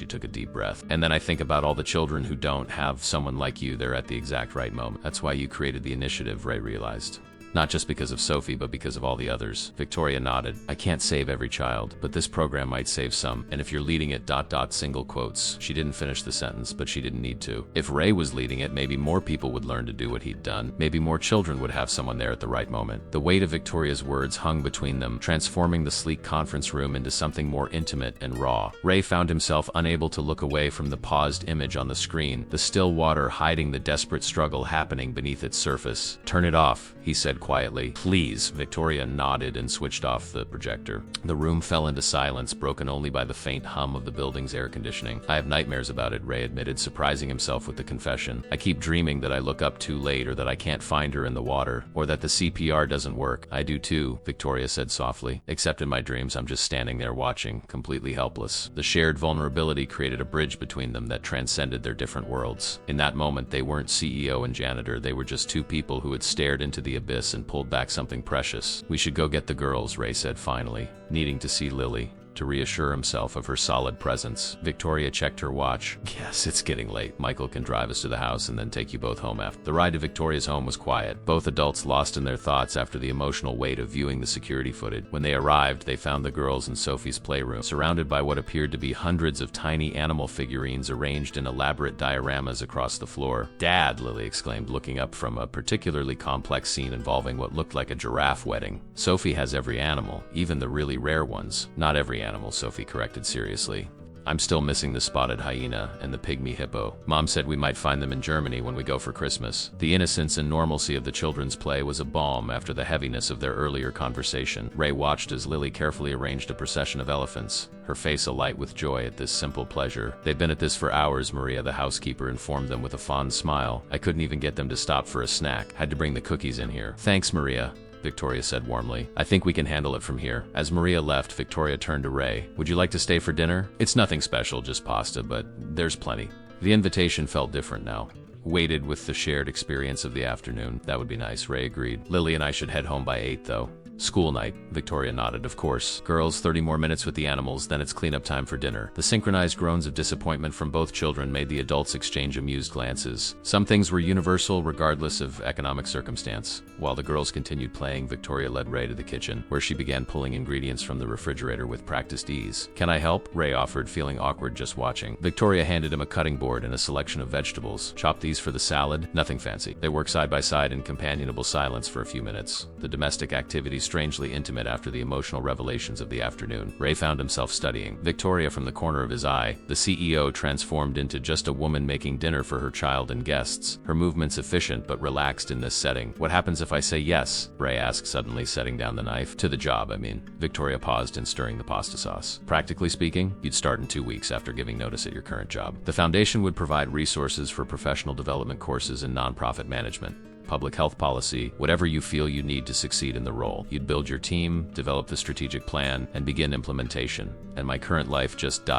you took a deep breath. And then I think about all the children who don't have someone like you there at the exact right moment. That's why you created the initiative, Ray realized. Not just because of Sophie, but because of all the others. Victoria nodded. I can't save every child, but this program might save some. And if you're leading it, single quotes. She didn't finish the sentence, but she didn't need to. If Ray was leading it, maybe more people would learn to do what he'd done. Maybe more children would have someone there at the right moment. The weight of Victoria's words hung between them, transforming the sleek conference room into something more intimate and raw. Ray found himself unable to look away from the paused image on the screen, the still water hiding the desperate struggle happening beneath its surface. Turn it off, he said quietly. Please. Victoria nodded and switched off the projector. The room fell into silence, broken only by the faint hum of the building's air conditioning. I have nightmares about it, Ray admitted, surprising himself with the confession. I keep dreaming that I look up too late, or that I can't find her in the water, or that the CPR doesn't work. I do too, Victoria said softly. Except in my dreams, I'm just standing there watching, completely helpless. The shared vulnerability created a bridge between them that transcended their different worlds. In that moment, they weren't CEO and janitor. They were just 2 people who had stared into the abyss and pulled back something precious. We should go get the girls, Ray said finally, needing to see Lily, to reassure himself of her solid presence. Victoria checked her watch. Yes, it's getting late. Michael can drive us to the house and then take you both home after. The ride to Victoria's home was quiet, both adults lost in their thoughts after the emotional weight of viewing the security footage. When they arrived, they found the girls in Sophie's playroom, surrounded by what appeared to be hundreds of tiny animal figurines arranged in elaborate dioramas across the floor. Dad, Lily exclaimed, looking up from a particularly complex scene involving what looked like a giraffe wedding. Sophie has every animal, even the really rare ones. Not every animal, Sophie corrected seriously. I'm still missing the spotted hyena and the pygmy hippo. Mom said we might find them in Germany when we go for Christmas. The innocence and normalcy of the children's play was a balm after the heaviness of their earlier conversation. Ray watched as Lily carefully arranged a procession of elephants, her face alight with joy at this simple pleasure. They've been at this for hours, Maria, the housekeeper, informed them with a fond smile. I couldn't even get them to stop for a snack. Had to bring the cookies in here. Thanks, Maria, Victoria said warmly. I think we can handle it from here. As Maria left, Victoria turned to Ray. Would you like to stay for dinner? It's nothing special, just pasta, but there's plenty. The invitation felt different now. Weighted with the shared experience of the afternoon. That would be nice, Ray agreed. Lily and I should head home by 8, though. School night, Victoria nodded, of course. Girls, 30 more minutes with the animals, then it's cleanup time for dinner. The synchronized groans of disappointment from both children made the adults exchange amused glances. Some things were universal regardless of economic circumstance. While the girls continued playing, Victoria led Ray to the kitchen, where she began pulling ingredients from the refrigerator with practiced ease. Can I help? Ray offered, feeling awkward just watching. Victoria handed him a cutting board and a selection of vegetables. Chop these for the salad. Nothing fancy. They worked side by side in companionable silence for a few minutes. The domestic activities strangely intimate after the emotional revelations of the afternoon. Ray found himself studying. Victoria from the corner of his eye, the CEO transformed into just a woman making dinner for her child and guests, her movements efficient but relaxed in this setting. What happens if I say yes? Ray asked, suddenly setting down the knife. To the job, I mean. Victoria paused in stirring the pasta sauce. Practically speaking, you'd start in 2 weeks after giving notice at your current job. The foundation would provide resources for professional development courses in nonprofit management, public health policy, whatever you feel you need to succeed in the role. You'd build your team, develop the strategic plan, and begin implementation. And my current life just ...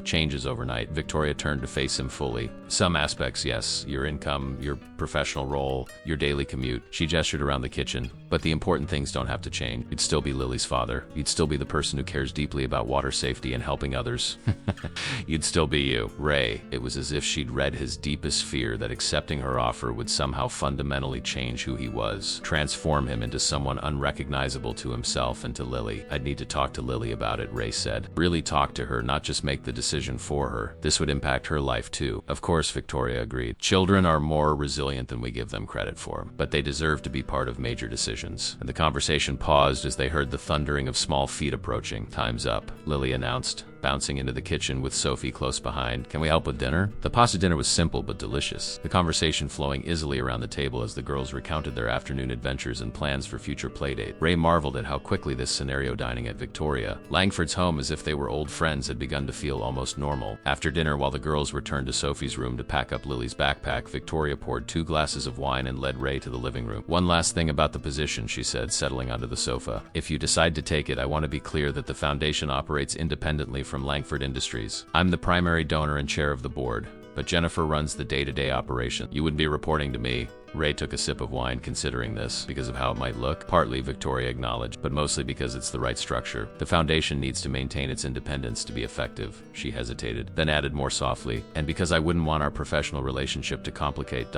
changes overnight. Victoria turned to face him fully. Some aspects, yes, your income, your professional role, your daily commute. She gestured around the kitchen. But the important things don't have to change. You'd still be Lily's father. You'd still be the person who cares deeply about water safety and helping others. You'd still be you. Ray, it was as if she'd read his deepest fear that accepting her offer would somehow fundamentally change who he was, transform him into someone unrecognizable to himself and to Lily. I'd need to talk to Lily about it, Ray said. Really talk to her, not just make the decision for her. This would impact her life too. Of course, Victoria agreed. Children are more resilient than we give them credit for, but they deserve to be part of major decisions. And the conversation paused as they heard the thundering of small feet approaching. Time's up, Lily announced, bouncing into the kitchen with Sophie close behind. Can we help with dinner? The pasta dinner was simple but delicious, the conversation flowing easily around the table as the girls recounted their afternoon adventures and plans for future playdate. Ray marveled at how quickly this scenario dining at Victoria, Langford's home as if they were old friends, had begun to feel almost normal. After dinner, while the girls returned to Sophie's room to pack up Lily's backpack, Victoria poured 2 glasses of wine and led Ray to the living room. One last thing about the position, she said, settling onto the sofa. If you decide to take it, I want to be clear that the foundation operates independently from Langford Industries. I'm the primary donor and chair of the board, but Jennifer runs the day-to-day operation. You wouldn't be reporting to me. Ray took a sip of wine, considering this, because of how it might look. Partly, Victoria acknowledged, but mostly because it's the right structure. The foundation needs to maintain its independence to be effective. She hesitated, then added more softly, and because I wouldn't want our professional relationship to complicate ...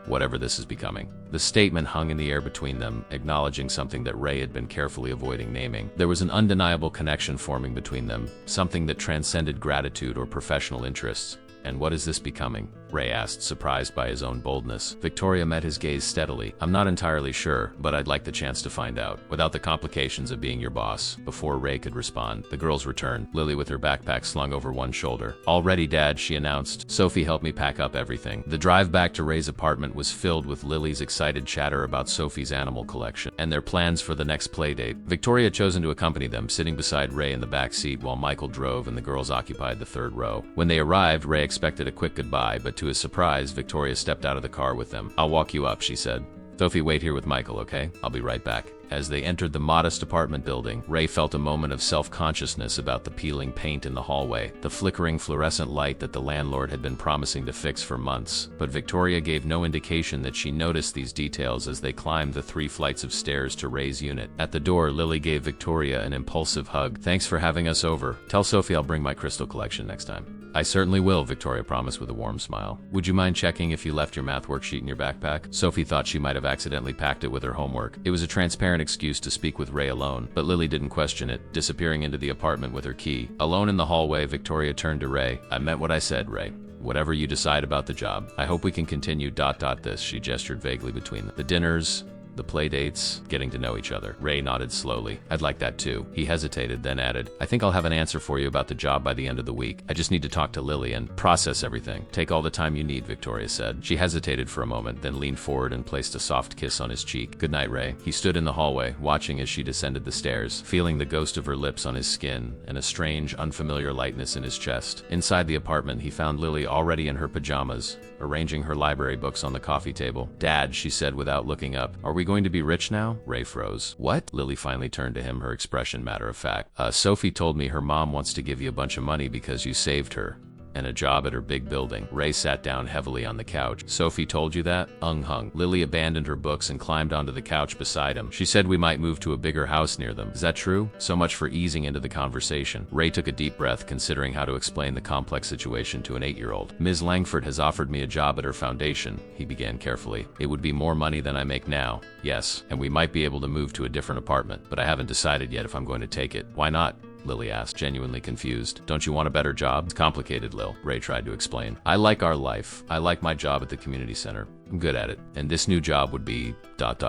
whatever this is becoming. The statement hung in the air between them, acknowledging something that Ray had been carefully avoiding naming. There was an undeniable connection forming between them, something that transcended gratitude or professional interests. And what is this becoming? Ray asked, surprised by his own boldness. Victoria met his gaze steadily. I'm not entirely sure, but I'd like the chance to find out, without the complications of being your boss. Before Ray could respond, the girls returned, Lily with her backpack slung over one shoulder. All ready, Dad, she announced. Sophie helped me pack up everything. The drive back to Ray's apartment was filled with Lily's excited chatter about Sophie's animal collection and their plans for the next playdate. Victoria had chosen to accompany them, sitting beside Ray in the back seat while Michael drove and the girls occupied the third row. When they arrived, Ray expected a quick goodbye, but to his surprise, Victoria stepped out of the car with them. I'll walk you up, she said. Sophie, wait here with Michael, okay? I'll be right back. As they entered the modest apartment building, Ray felt a moment of self-consciousness about the peeling paint in the hallway, the flickering fluorescent light that the landlord had been promising to fix for months. But Victoria gave no indication that she noticed these details as they climbed the 3 flights of stairs to Ray's unit. At the door, Lily gave Victoria an impulsive hug. Thanks for having us over. Tell Sophie I'll bring my crystal collection next time. I certainly will, Victoria promised with a warm smile. Would you mind checking if you left your math worksheet in your backpack? Sophie thought she might have accidentally packed it with her homework. It was a transparent excuse to speak with Ray alone, but Lily didn't question it, disappearing into the apartment with her key. Alone in the hallway, Victoria turned to Ray. I meant what I said, Ray. Whatever you decide about the job, I hope we can continue ... this, she gestured vaguely between them. The dinners, The play dates, getting to know each other. Ray nodded slowly. I'd like that too. He hesitated, then added, I think I'll have an answer for you about the job by the end of the week. I just need to talk to Lily and process everything. Take all the time you need, Victoria said. She hesitated for a moment, then leaned forward and placed a soft kiss on his cheek. Good night, Ray. He stood in the hallway, watching as she descended the stairs, feeling the ghost of her lips on his skin and a strange, unfamiliar lightness in his chest. Inside the apartment, he found Lily already in her pajamas, arranging her library books on the coffee table. Dad, she said without looking up, are we going to be rich now? Ray froze. What? Lily finally turned to him, her expression matter of fact. Sophie told me her mom wants to give you a bunch of money because you saved her. And a job at her big building. Ray sat down heavily on the couch. Sophie told you that? Hung. Lily abandoned her books and climbed onto the couch beside him. She said we might move to a bigger house near them. Is that true? So much for easing into the conversation. Ray took a deep breath, considering how to explain the complex situation to an 8-year-old. Ms. Langford has offered me a job at her foundation, he began carefully. It would be more money than I make now. Yes, and we might be able to move to a different apartment, but I haven't decided yet if I'm going to take it. Why not? Lily asked, genuinely confused. Don't you want a better job? It's complicated, Lil. Ray tried to explain. I like our life. I like my job at the community center. I'm good at it. And this new job would be ...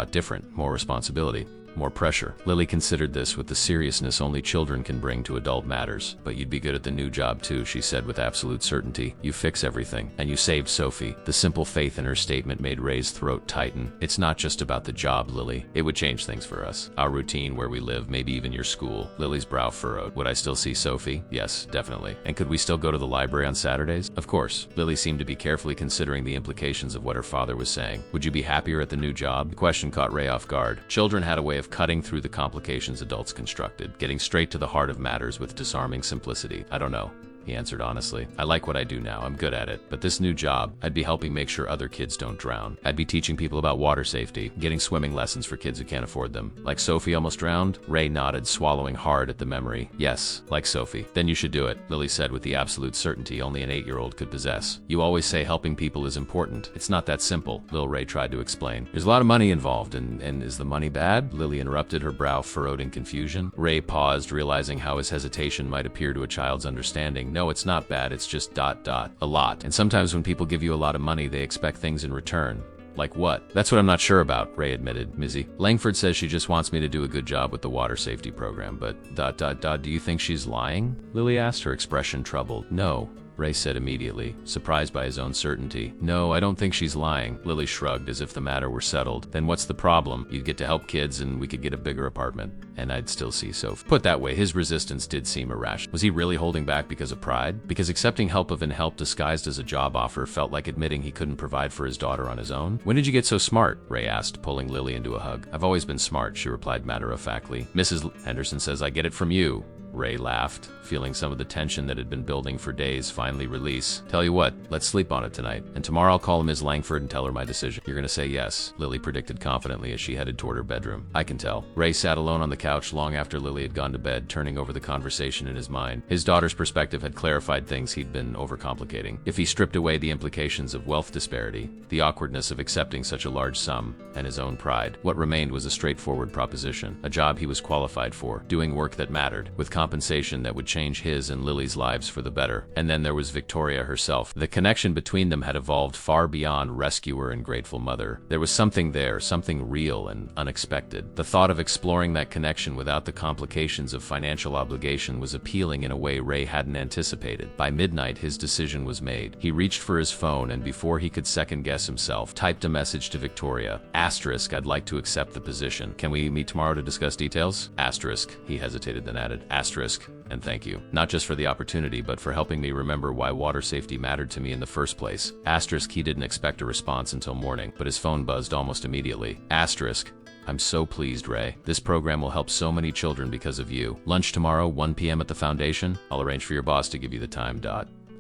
different. More responsibility. More pressure. Lily considered this with the seriousness only children can bring to adult matters. But you'd be good at the new job too, she said with absolute certainty. You fix everything. And you saved Sophie. The simple faith in her statement made Ray's throat tighten. It's not just about the job, Lily. It would change things for us. Our routine, where we live, maybe even your school. Lily's brow furrowed. Would I still see Sophie? Yes, definitely. And could we still go to the library on Saturdays? Of course. Lily seemed to be carefully considering the implications of what her father was saying. Would you be happier at the new job? The question caught Ray off guard. Children had a way of cutting through the complications adults constructed, getting straight to the heart of matters with disarming simplicity. I don't know, he answered honestly. I like what I do now. I'm good at it. But this new job, I'd be helping make sure other kids don't drown. I'd be teaching people about water safety, getting swimming lessons for kids who can't afford them. Like Sophie almost drowned? Ray nodded, swallowing hard at the memory. Yes, like Sophie. Then you should do it, Lily said with the absolute certainty only an 8-year-old could possess. You always say helping people is important. It's not that simple, Lil Ray tried to explain. There's a lot of money involved, and is the money bad? Lily interrupted, her brow furrowed in confusion. Ray paused, realizing how his hesitation might appear to a child's understanding. No, it's not bad, it's just ... a lot. And sometimes when people give you a lot of money, they expect things in return. Like what? That's what I'm not sure about, Ray admitted. Mizzy. Langford says she just wants me to do a good job with the water safety program, but ... do you think she's lying? Lily asked, her expression troubled. No, Ray said immediately, surprised by his own certainty. No, I don't think she's lying. Lily shrugged as if the matter were settled. Then what's the problem? You'd get to help kids and we could get a bigger apartment. And I'd still see Sophie. Put that way, his resistance did seem irrational. Was he really holding back because of pride? Because accepting help disguised as a job offer felt like admitting he couldn't provide for his daughter on his own? When did you get so smart? Ray asked, pulling Lily into a hug. I've always been smart, she replied matter-of-factly. Mrs. Henderson says I get it from you. Ray laughed, feeling some of the tension that had been building for days finally release. Tell you what, let's sleep on it tonight. And tomorrow I'll call Ms. Langford and tell her my decision. You're gonna say yes, Lily predicted confidently as she headed toward her bedroom. I can tell. Ray sat alone on the couch long after Lily had gone to bed, turning over the conversation in his mind. His daughter's perspective had clarified things he'd been overcomplicating. If he stripped away the implications of wealth disparity, the awkwardness of accepting such a large sum, and his own pride, what remained was a straightforward proposition. A job he was qualified for, doing work that mattered, with compensation that would change his and Lily's lives for the better. And then there was Victoria herself. The connection between them had evolved far beyond rescuer and grateful mother. There was something there, something real and unexpected. The thought of exploring that connection without the complications of financial obligation was appealing in a way Ray hadn't anticipated. By midnight, his decision was made. He reached for his phone and before he could second-guess himself, typed a message to Victoria. Asterisk, I'd like to accept the position. Can we meet tomorrow to discuss details? Asterisk, he hesitated then added. Asterisk, and thank you. Not just for the opportunity, but for helping me remember why water safety mattered to me in the first place. Asterisk, he didn't expect a response until morning, but his phone buzzed almost immediately. Asterisk, I'm so pleased, Ray. This program will help so many children because of you. Lunch tomorrow, 1 p.m. at the foundation. I'll arrange for your boss to give you the time.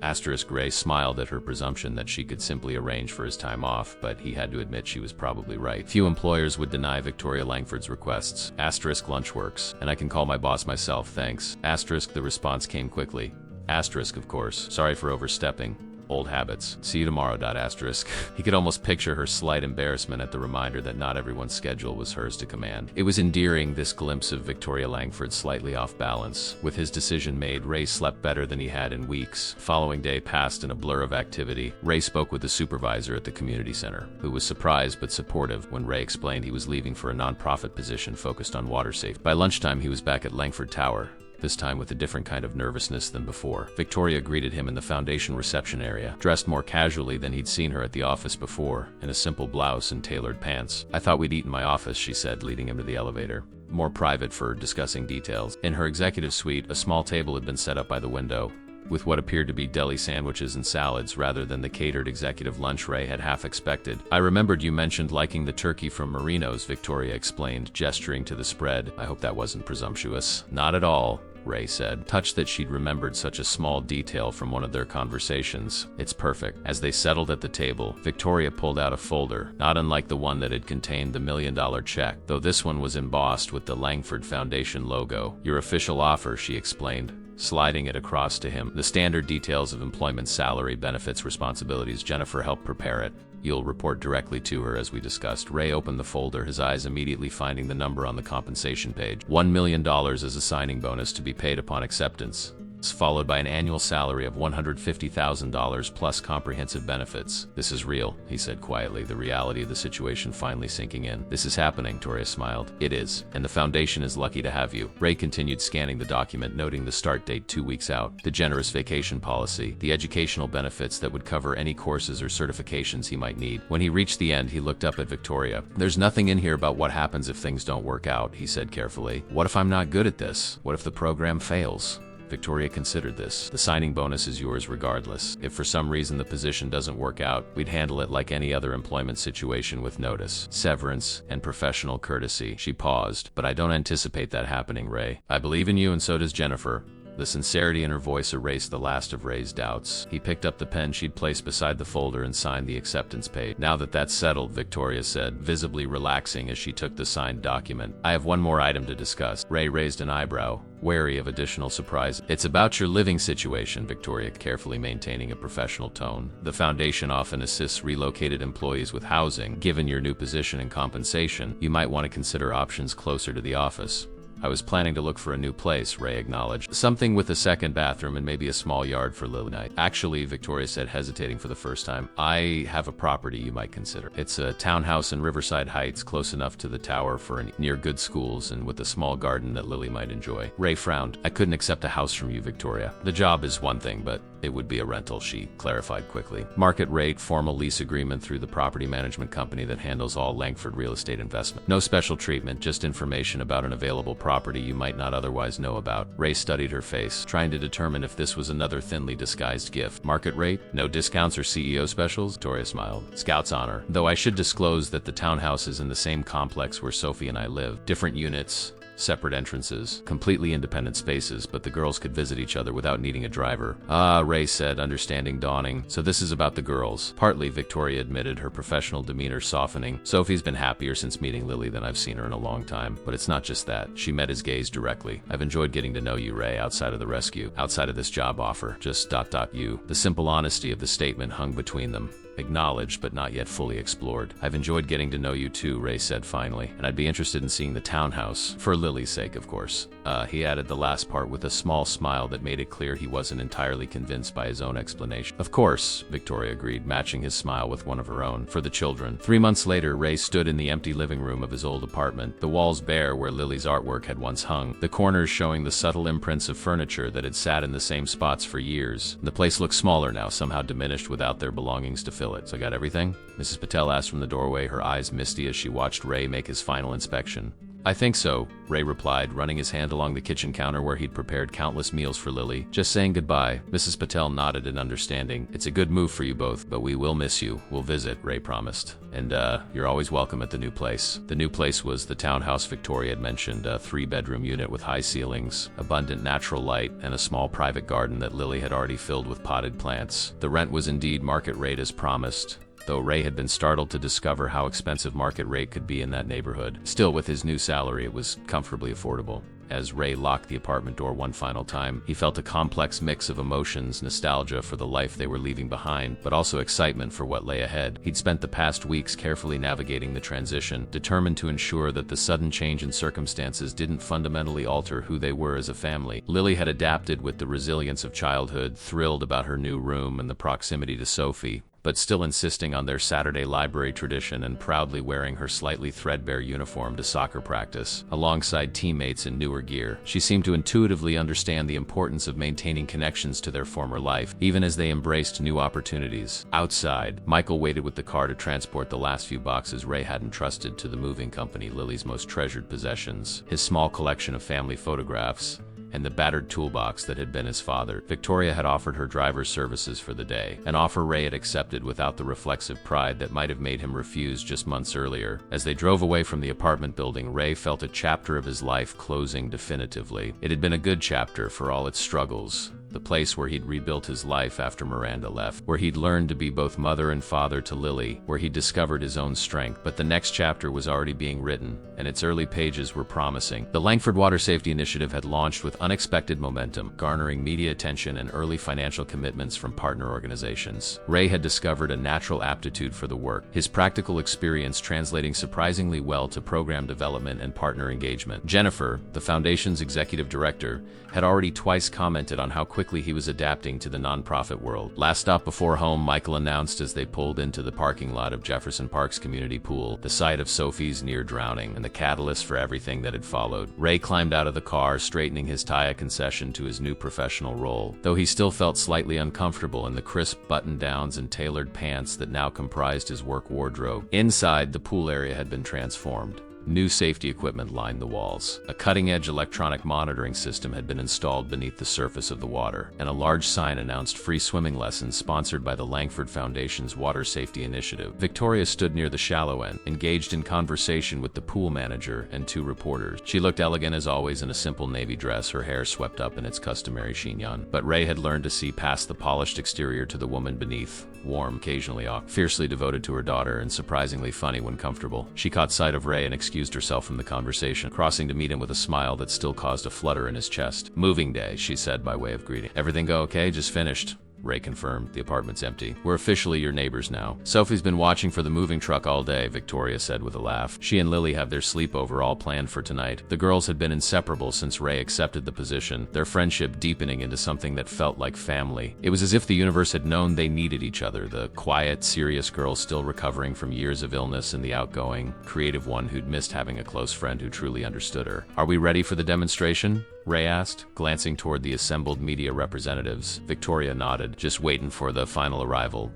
Asterisk, Ray smiled at her presumption that she could simply arrange for his time off, but he had to admit she was probably right. Few employers would deny Victoria Langford's requests. Asterisk, lunch works, and I can call my boss myself, thanks. Asterisk, the response came quickly. Asterisk, of course. Sorry for overstepping. Old habits. See you tomorrow. Asterisk. He could almost picture her slight embarrassment at the reminder that not everyone's schedule was hers to command. It was endearing, this glimpse of Victoria Langford slightly off balance. With his decision made, Ray slept better than he had in weeks. The following day passed in a blur of activity. Ray spoke with the supervisor at the community center, who was surprised but supportive when Ray explained he was leaving for a non-profit position focused on water safety. By lunchtime, he was back at Langford Tower, this time with a different kind of nervousness than before. Victoria greeted him in the foundation reception area, dressed more casually than he'd seen her at the office before, in a simple blouse and tailored pants. "I thought we'd eat in my office," she said, leading him to the elevator, more private for discussing details. In her executive suite, a small table had been set up by the window, with what appeared to be deli sandwiches and salads rather than the catered executive lunch Ray had half expected. "I remembered you mentioned liking the turkey from Marino's," Victoria explained, gesturing to the spread. "I hope that wasn't presumptuous." "Not at all," Ray said, touched that she'd remembered such a small detail from one of their conversations. "It's perfect." As they settled at the table, Victoria pulled out a folder, not unlike the one that had contained the $1 million check, though this one was embossed with the Langford Foundation logo. "Your official offer," she explained, sliding it across to him. "The standard details of employment, salary, benefits, responsibilities. Jennifer helped prepare it. You'll report directly to her as we discussed." Ray opened the folder, his eyes immediately finding the number on the compensation page. $1 million as a signing bonus to be paid upon acceptance, followed by an annual salary of $150,000 plus comprehensive benefits. "This is real," he said quietly, the reality of the situation finally sinking in. "This is happening," Victoria smiled. "It is, and the foundation is lucky to have you." Ray continued scanning the document, noting the start date 2 weeks out, the generous vacation policy, the educational benefits that would cover any courses or certifications he might need. When he reached the end, he looked up at Victoria. "There's nothing in here about what happens if things don't work out," he said carefully. "What if I'm not good at this? What if the program fails?" Victoria considered this. "The signing bonus is yours regardless. If for some reason the position doesn't work out, we'd handle it like any other employment situation with notice, severance, and professional courtesy." She paused. "But I don't anticipate that happening, Ray. I believe in you, and so does Jennifer." The sincerity in her voice erased the last of Ray's doubts. He picked up the pen she'd placed beside the folder and signed the acceptance page. "Now that that's settled," Victoria said, visibly relaxing as she took the signed document, "I have one more item to discuss." Ray raised an eyebrow, wary of additional surprise. "It's about your living situation," Victoria, carefully maintaining a professional tone. "The foundation often assists relocated employees with housing. Given your new position and compensation, you might want to consider options closer to the office." "I was planning to look for a new place," Ray acknowledged. "Something with a second bathroom and maybe a small yard for Lily night." "Actually," Victoria said, hesitating for the first time, "I have a property you might consider. It's a townhouse in Riverside Heights, close enough to the tower for near good schools and with a small garden that Lily might enjoy." Ray frowned. "I couldn't accept a house from you, Victoria. The job is one thing, but it would be a rental," she clarified quickly. "Market rate, formal lease agreement through the property management company that handles all Langford real estate investment. No special treatment, just information about an available property you might not otherwise know about." Ray studied her face, trying to determine if this was another thinly disguised gift. "Market rate? No discounts or CEO specials?" Victoria smiled. "Scout's honor. Though I should disclose that the townhouse is in the same complex where Sophie and I live. Different units, separate entrances, completely independent spaces, but the girls could visit each other without needing a driver." "Ah," Ray said, understanding dawning. "So this is about the girls." "Partly," Victoria admitted, her professional demeanor softening. "Sophie's been happier since meeting Lily than I've seen her in a long time. But it's not just that." She met his gaze directly. "I've enjoyed getting to know you, Ray, outside of the rescue, outside of this job offer. Just ... you." The simple honesty of the statement hung between them, acknowledged but not yet fully explored. "I've enjoyed getting to know you too," Ray said finally, "and I'd be interested in seeing the townhouse. For Lily's sake, of course." He added the last part with a small smile that made it clear he wasn't entirely convinced by his own explanation. "Of course," Victoria agreed, matching his smile with one of her own. "For the children." 3 months later, Ray stood in the empty living room of his old apartment, the walls bare where Lily's artwork had once hung, the corners showing the subtle imprints of furniture that had sat in the same spots for years. The place looked smaller now, somehow diminished without their belongings to fill it. "So I got everything?" Mrs. Patel asked from the doorway, her eyes misty as she watched Ray make his final inspection. "I think so," Ray replied, running his hand along the kitchen counter where he'd prepared countless meals for Lily. "Just saying goodbye." Mrs. Patel nodded in understanding. "It's a good move for you both, but we will miss you. We'll visit," Ray promised. "And, you're always welcome at the new place." The new place was the townhouse Victoria had mentioned, a 3-bedroom unit with high ceilings, abundant natural light, and a small private garden that Lily had already filled with potted plants. The rent was indeed market rate as promised, though Ray had been startled to discover how expensive market rate could be in that neighborhood. Still, with his new salary, it was comfortably affordable. As Ray locked the apartment door one final time, he felt a complex mix of emotions, nostalgia for the life they were leaving behind, but also excitement for what lay ahead. He'd spent the past weeks carefully navigating the transition, determined to ensure that the sudden change in circumstances didn't fundamentally alter who they were as a family. Lily had adapted with the resilience of childhood, thrilled about her new room and the proximity to Sophie, but still insisting on their Saturday library tradition and proudly wearing her slightly threadbare uniform to soccer practice, alongside teammates in newer gear. She seemed to intuitively understand the importance of maintaining connections to their former life, even as they embraced new opportunities. Outside, Michael waited with the car to transport the last few boxes Ray hadn't trusted to the moving company, Lily's most treasured possessions, his small collection of family photographs, and the battered toolbox that had been his father. Victoria had offered her driver's services for the day, an offer Ray had accepted without the reflexive pride that might have made him refuse just months earlier. As they drove away from the apartment building, Ray felt a chapter of his life closing definitively. It had been a good chapter for all its struggles. The place where he'd rebuilt his life after Miranda left, where he'd learned to be both mother and father to Lily, where he'd discovered his own strength. But the next chapter was already being written, and its early pages were promising. The Langford Water Safety Initiative had launched with unexpected momentum, garnering media attention and early financial commitments from partner organizations. Ray had discovered a natural aptitude for the work, his practical experience translating surprisingly well to program development and partner engagement. Jennifer, the foundation's executive director, had already twice commented on how quickly he was adapting to the nonprofit world. Last stop before home, Michael announced as they pulled into the parking lot of Jefferson Park's community pool, the site of Sophie's near drowning and the catalyst for everything that had followed. Ray climbed out of the car, straightening his tie a concession to his new professional role, though he still felt slightly uncomfortable in the crisp button-downs and tailored pants that now comprised his work wardrobe. Inside, the pool area had been transformed. New safety equipment lined the walls. A cutting-edge electronic monitoring system had been installed beneath the surface of the water, and a large sign announced free swimming lessons sponsored by the Langford Foundation's Water Safety Initiative. Victoria stood near the shallow end, engaged in conversation with the pool manager and two reporters. She looked elegant as always in a simple navy dress, her hair swept up in its customary chignon. But Ray had learned to see past the polished exterior to the woman beneath. Warm, occasionally fiercely devoted to her daughter, and surprisingly funny when comfortable. She caught sight of Ray and excused herself from the conversation, crossing to meet him with a smile that still caused a flutter in his chest. "Moving day," she said by way of greeting. "Everything go okay? Just finished?" Ray confirmed. "The apartment's empty. We're officially your neighbors now." "Sophie's been watching for the moving truck all day," Victoria said with a laugh. "She and Lily have their sleepover all planned for tonight." The girls had been inseparable since Ray accepted the position, their friendship deepening into something that felt like family. It was as if the universe had known they needed each other, the quiet, serious girl still recovering from years of illness and the outgoing, creative one who'd missed having a close friend who truly understood her. "Are we ready for the demonstration?" Ray asked, glancing toward the assembled media representatives. Victoria nodded. "Just waiting for the final arrival. ...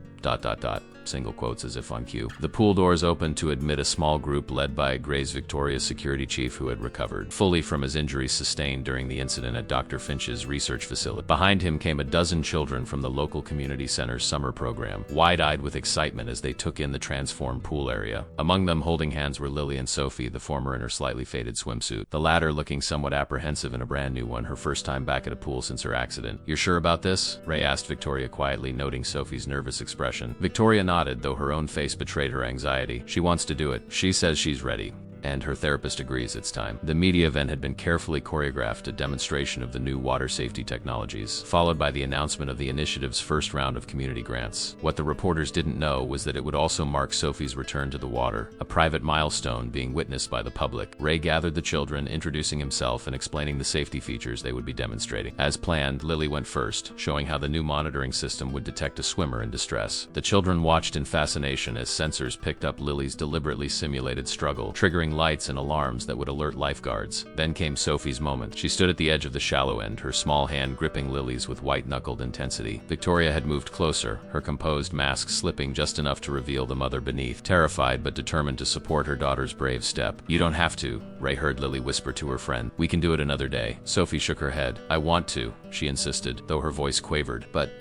Single quotes as if on cue. The pool doors opened to admit a small group led by Gray's Victoria's security chief, who had recovered fully from his injuries sustained during the incident at Dr. Finch's research facility. Behind him came a dozen children from the local community center's summer program, wide-eyed with excitement as they took in the transformed pool area. Among them, holding hands, were Lily and Sophie, the former in her slightly faded swimsuit, the latter looking somewhat apprehensive in a brand new one, her first time back at a pool since her accident. "You're sure about this?" Ray asked Victoria quietly, noting Sophie's nervous expression. Victoria nodded, though her own face betrayed her anxiety. "She wants to do it. She says she's ready. And her therapist agrees it's time." The media event had been carefully choreographed, a demonstration of the new water safety technologies, followed by the announcement of the initiative's first round of community grants. What the reporters didn't know was that it would also mark Sophie's return to the water, a private milestone being witnessed by the public. Ray gathered the children, introducing himself and explaining the safety features they would be demonstrating. As planned, Lily went first, showing how the new monitoring system would detect a swimmer in distress. The children watched in fascination as sensors picked up Lily's deliberately simulated struggle, triggering lights and alarms that would alert lifeguards. Then came Sophie's moment. She stood at the edge of the shallow end, her small hand gripping Lily's with white-knuckled intensity. Victoria had moved closer, her composed mask slipping just enough to reveal the mother beneath, terrified but determined to support her daughter's brave step. "You don't have to," Ray heard Lily whisper to her friend. "We can do it another day." Sophie shook her head. "I want to," she insisted, though her voice quavered. But,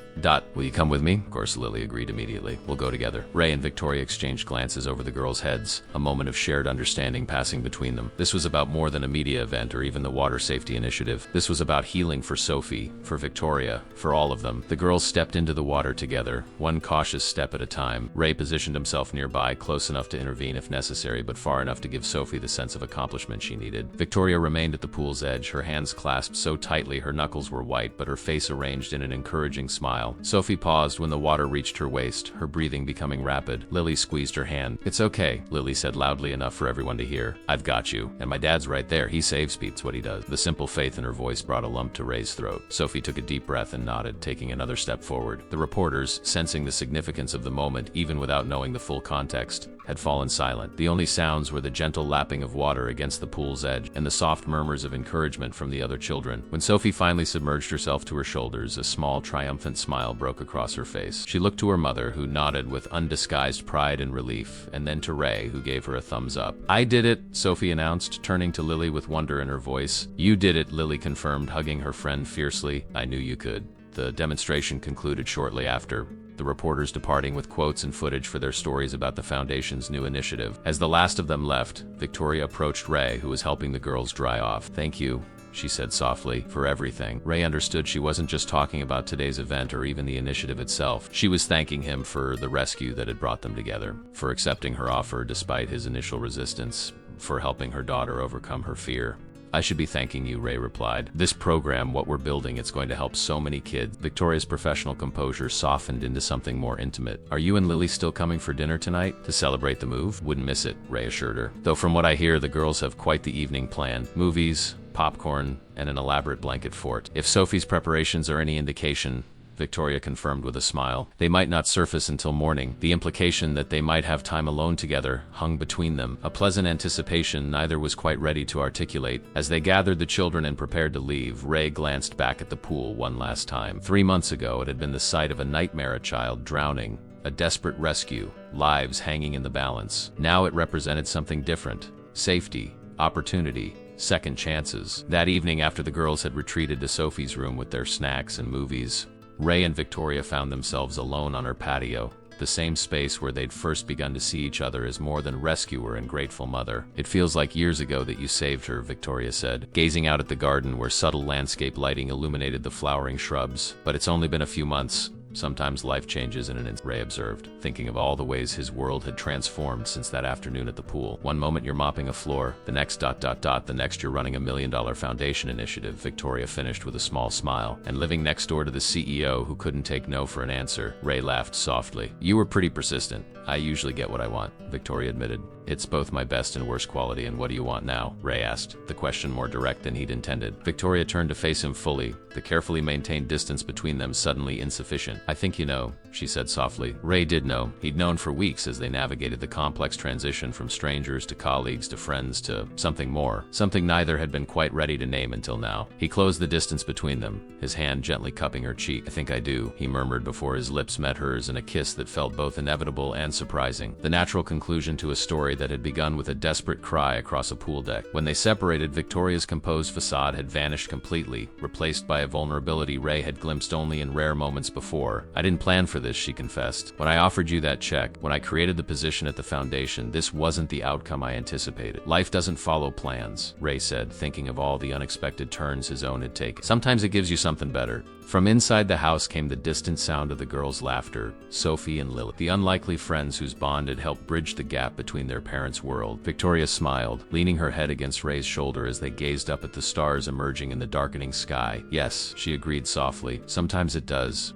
will you come with me? Of course, Lily agreed immediately. We'll go together. Ray and Victoria exchanged glances over the girls' heads, a moment of shared understanding passing between them. This was about more than a media event or even the water safety initiative. This was about healing for Sophie, for Victoria, for all of them. The girls stepped into the water together, one cautious step at a time. Ray positioned himself nearby, close enough to intervene if necessary, but far enough to give Sophie the sense of accomplishment she needed. Victoria remained at the pool's edge, her hands clasped so tightly her knuckles were white, but her face arranged in an encouraging smile. Sophie paused when the water reached her waist, her breathing becoming rapid. Lily squeezed her hand. "It's okay," Lily said loudly enough for everyone to hear. "I've got you. And my dad's right there. He saves people. It's what he does." The simple faith in her voice brought a lump to Ray's throat. Sophie took a deep breath and nodded, taking another step forward. The reporters, sensing the significance of the moment even without knowing the full context, had fallen silent. The only sounds were the gentle lapping of water against the pool's edge and the soft murmurs of encouragement from the other children. When Sophie finally submerged herself to her shoulders, a small, triumphant smile broke across her face. She looked to her mother, who nodded with undisguised pride and relief, and then to Ray, who gave her a thumbs up. "I did it," Sophie announced, turning to Lily with wonder in her voice. "You did it," Lily confirmed, hugging her friend fiercely. "I knew you could." The demonstration concluded shortly after, the reporters departing with quotes and footage for their stories about the Foundation's new initiative. As the last of them left, Victoria approached Ray, who was helping the girls dry off. "Thank you," she said softly, "for everything." Ray understood she wasn't just talking about today's event or even the initiative itself. She was thanking him for the rescue that had brought them together, for accepting her offer despite his initial resistance, for helping her daughter overcome her fear. "I should be thanking you," Ray replied. "This program, what we're building, it's going to help so many kids." Victoria's professional composure softened into something more intimate. "Are you and Lily still coming for dinner tonight? To celebrate the move?" "Wouldn't miss it," Ray assured her. "Though from what I hear, the girls have quite the evening planned. Movies, popcorn, and an elaborate blanket fort." If Sophie's preparations are any indication, Victoria confirmed with a smile, "they might not surface until morning." The implication that they might have time alone together hung between them, a pleasant anticipation neither was quite ready to articulate. As they gathered the children and prepared to leave, Ray glanced back at the pool one last time. 3 months ago, it had been the site of a nightmare, a child drowning, a desperate rescue, lives hanging in the balance. Now it represented something different: safety, opportunity, second chances. That evening, after the girls had retreated to Sophie's room with their snacks and movies, Ray and Victoria found themselves alone on her patio, the same space where they'd first begun to see each other as more than rescuer and grateful mother. "It feels like years ago that you saved her," Victoria said, gazing out at the garden where subtle landscape lighting illuminated the flowering shrubs. "But it's only been a few months. Sometimes life changes in an instant," Ray observed, thinking of all the ways his world had transformed since that afternoon at the pool. "One moment you're mopping a floor, the next ... the next you're running $1 million foundation initiative," Victoria finished with a small smile. "And living next door to the CEO who couldn't take no for an answer." Ray laughed softly. "You were pretty persistent. I usually get what I want," Victoria admitted. "It's both my best and worst quality, and what do you want now?" Ray asked, the question more direct than he'd intended. Victoria turned to face him fully, the carefully maintained distance between them suddenly insufficient. "I think you know," she said softly. Ray did know. He'd known for weeks as they navigated the complex transition from strangers to colleagues to friends to something more, something neither had been quite ready to name until now. He closed the distance between them, his hand gently cupping her cheek. "I think I do," he murmured before his lips met hers in a kiss that felt both inevitable and surprising, the natural conclusion to a story that had begun with a desperate cry across a pool deck. When they separated, Victoria's composed facade had vanished completely, replaced by a vulnerability Ray had glimpsed only in rare moments before. "I didn't plan for this," she confessed. "When I offered you that check, when I created the position at the foundation, this wasn't the outcome I anticipated." "Life doesn't follow plans," Ray said, thinking of all the unexpected turns his own had taken. "Sometimes it gives you something better." From inside the house came the distant sound of the girls' laughter, Sophie and Lily, the unlikely friends whose bond had helped bridge the gap between their parents' world. Victoria smiled, leaning her head against Ray's shoulder as they gazed up at the stars emerging in the darkening sky. "Yes," she agreed softly, "sometimes it does."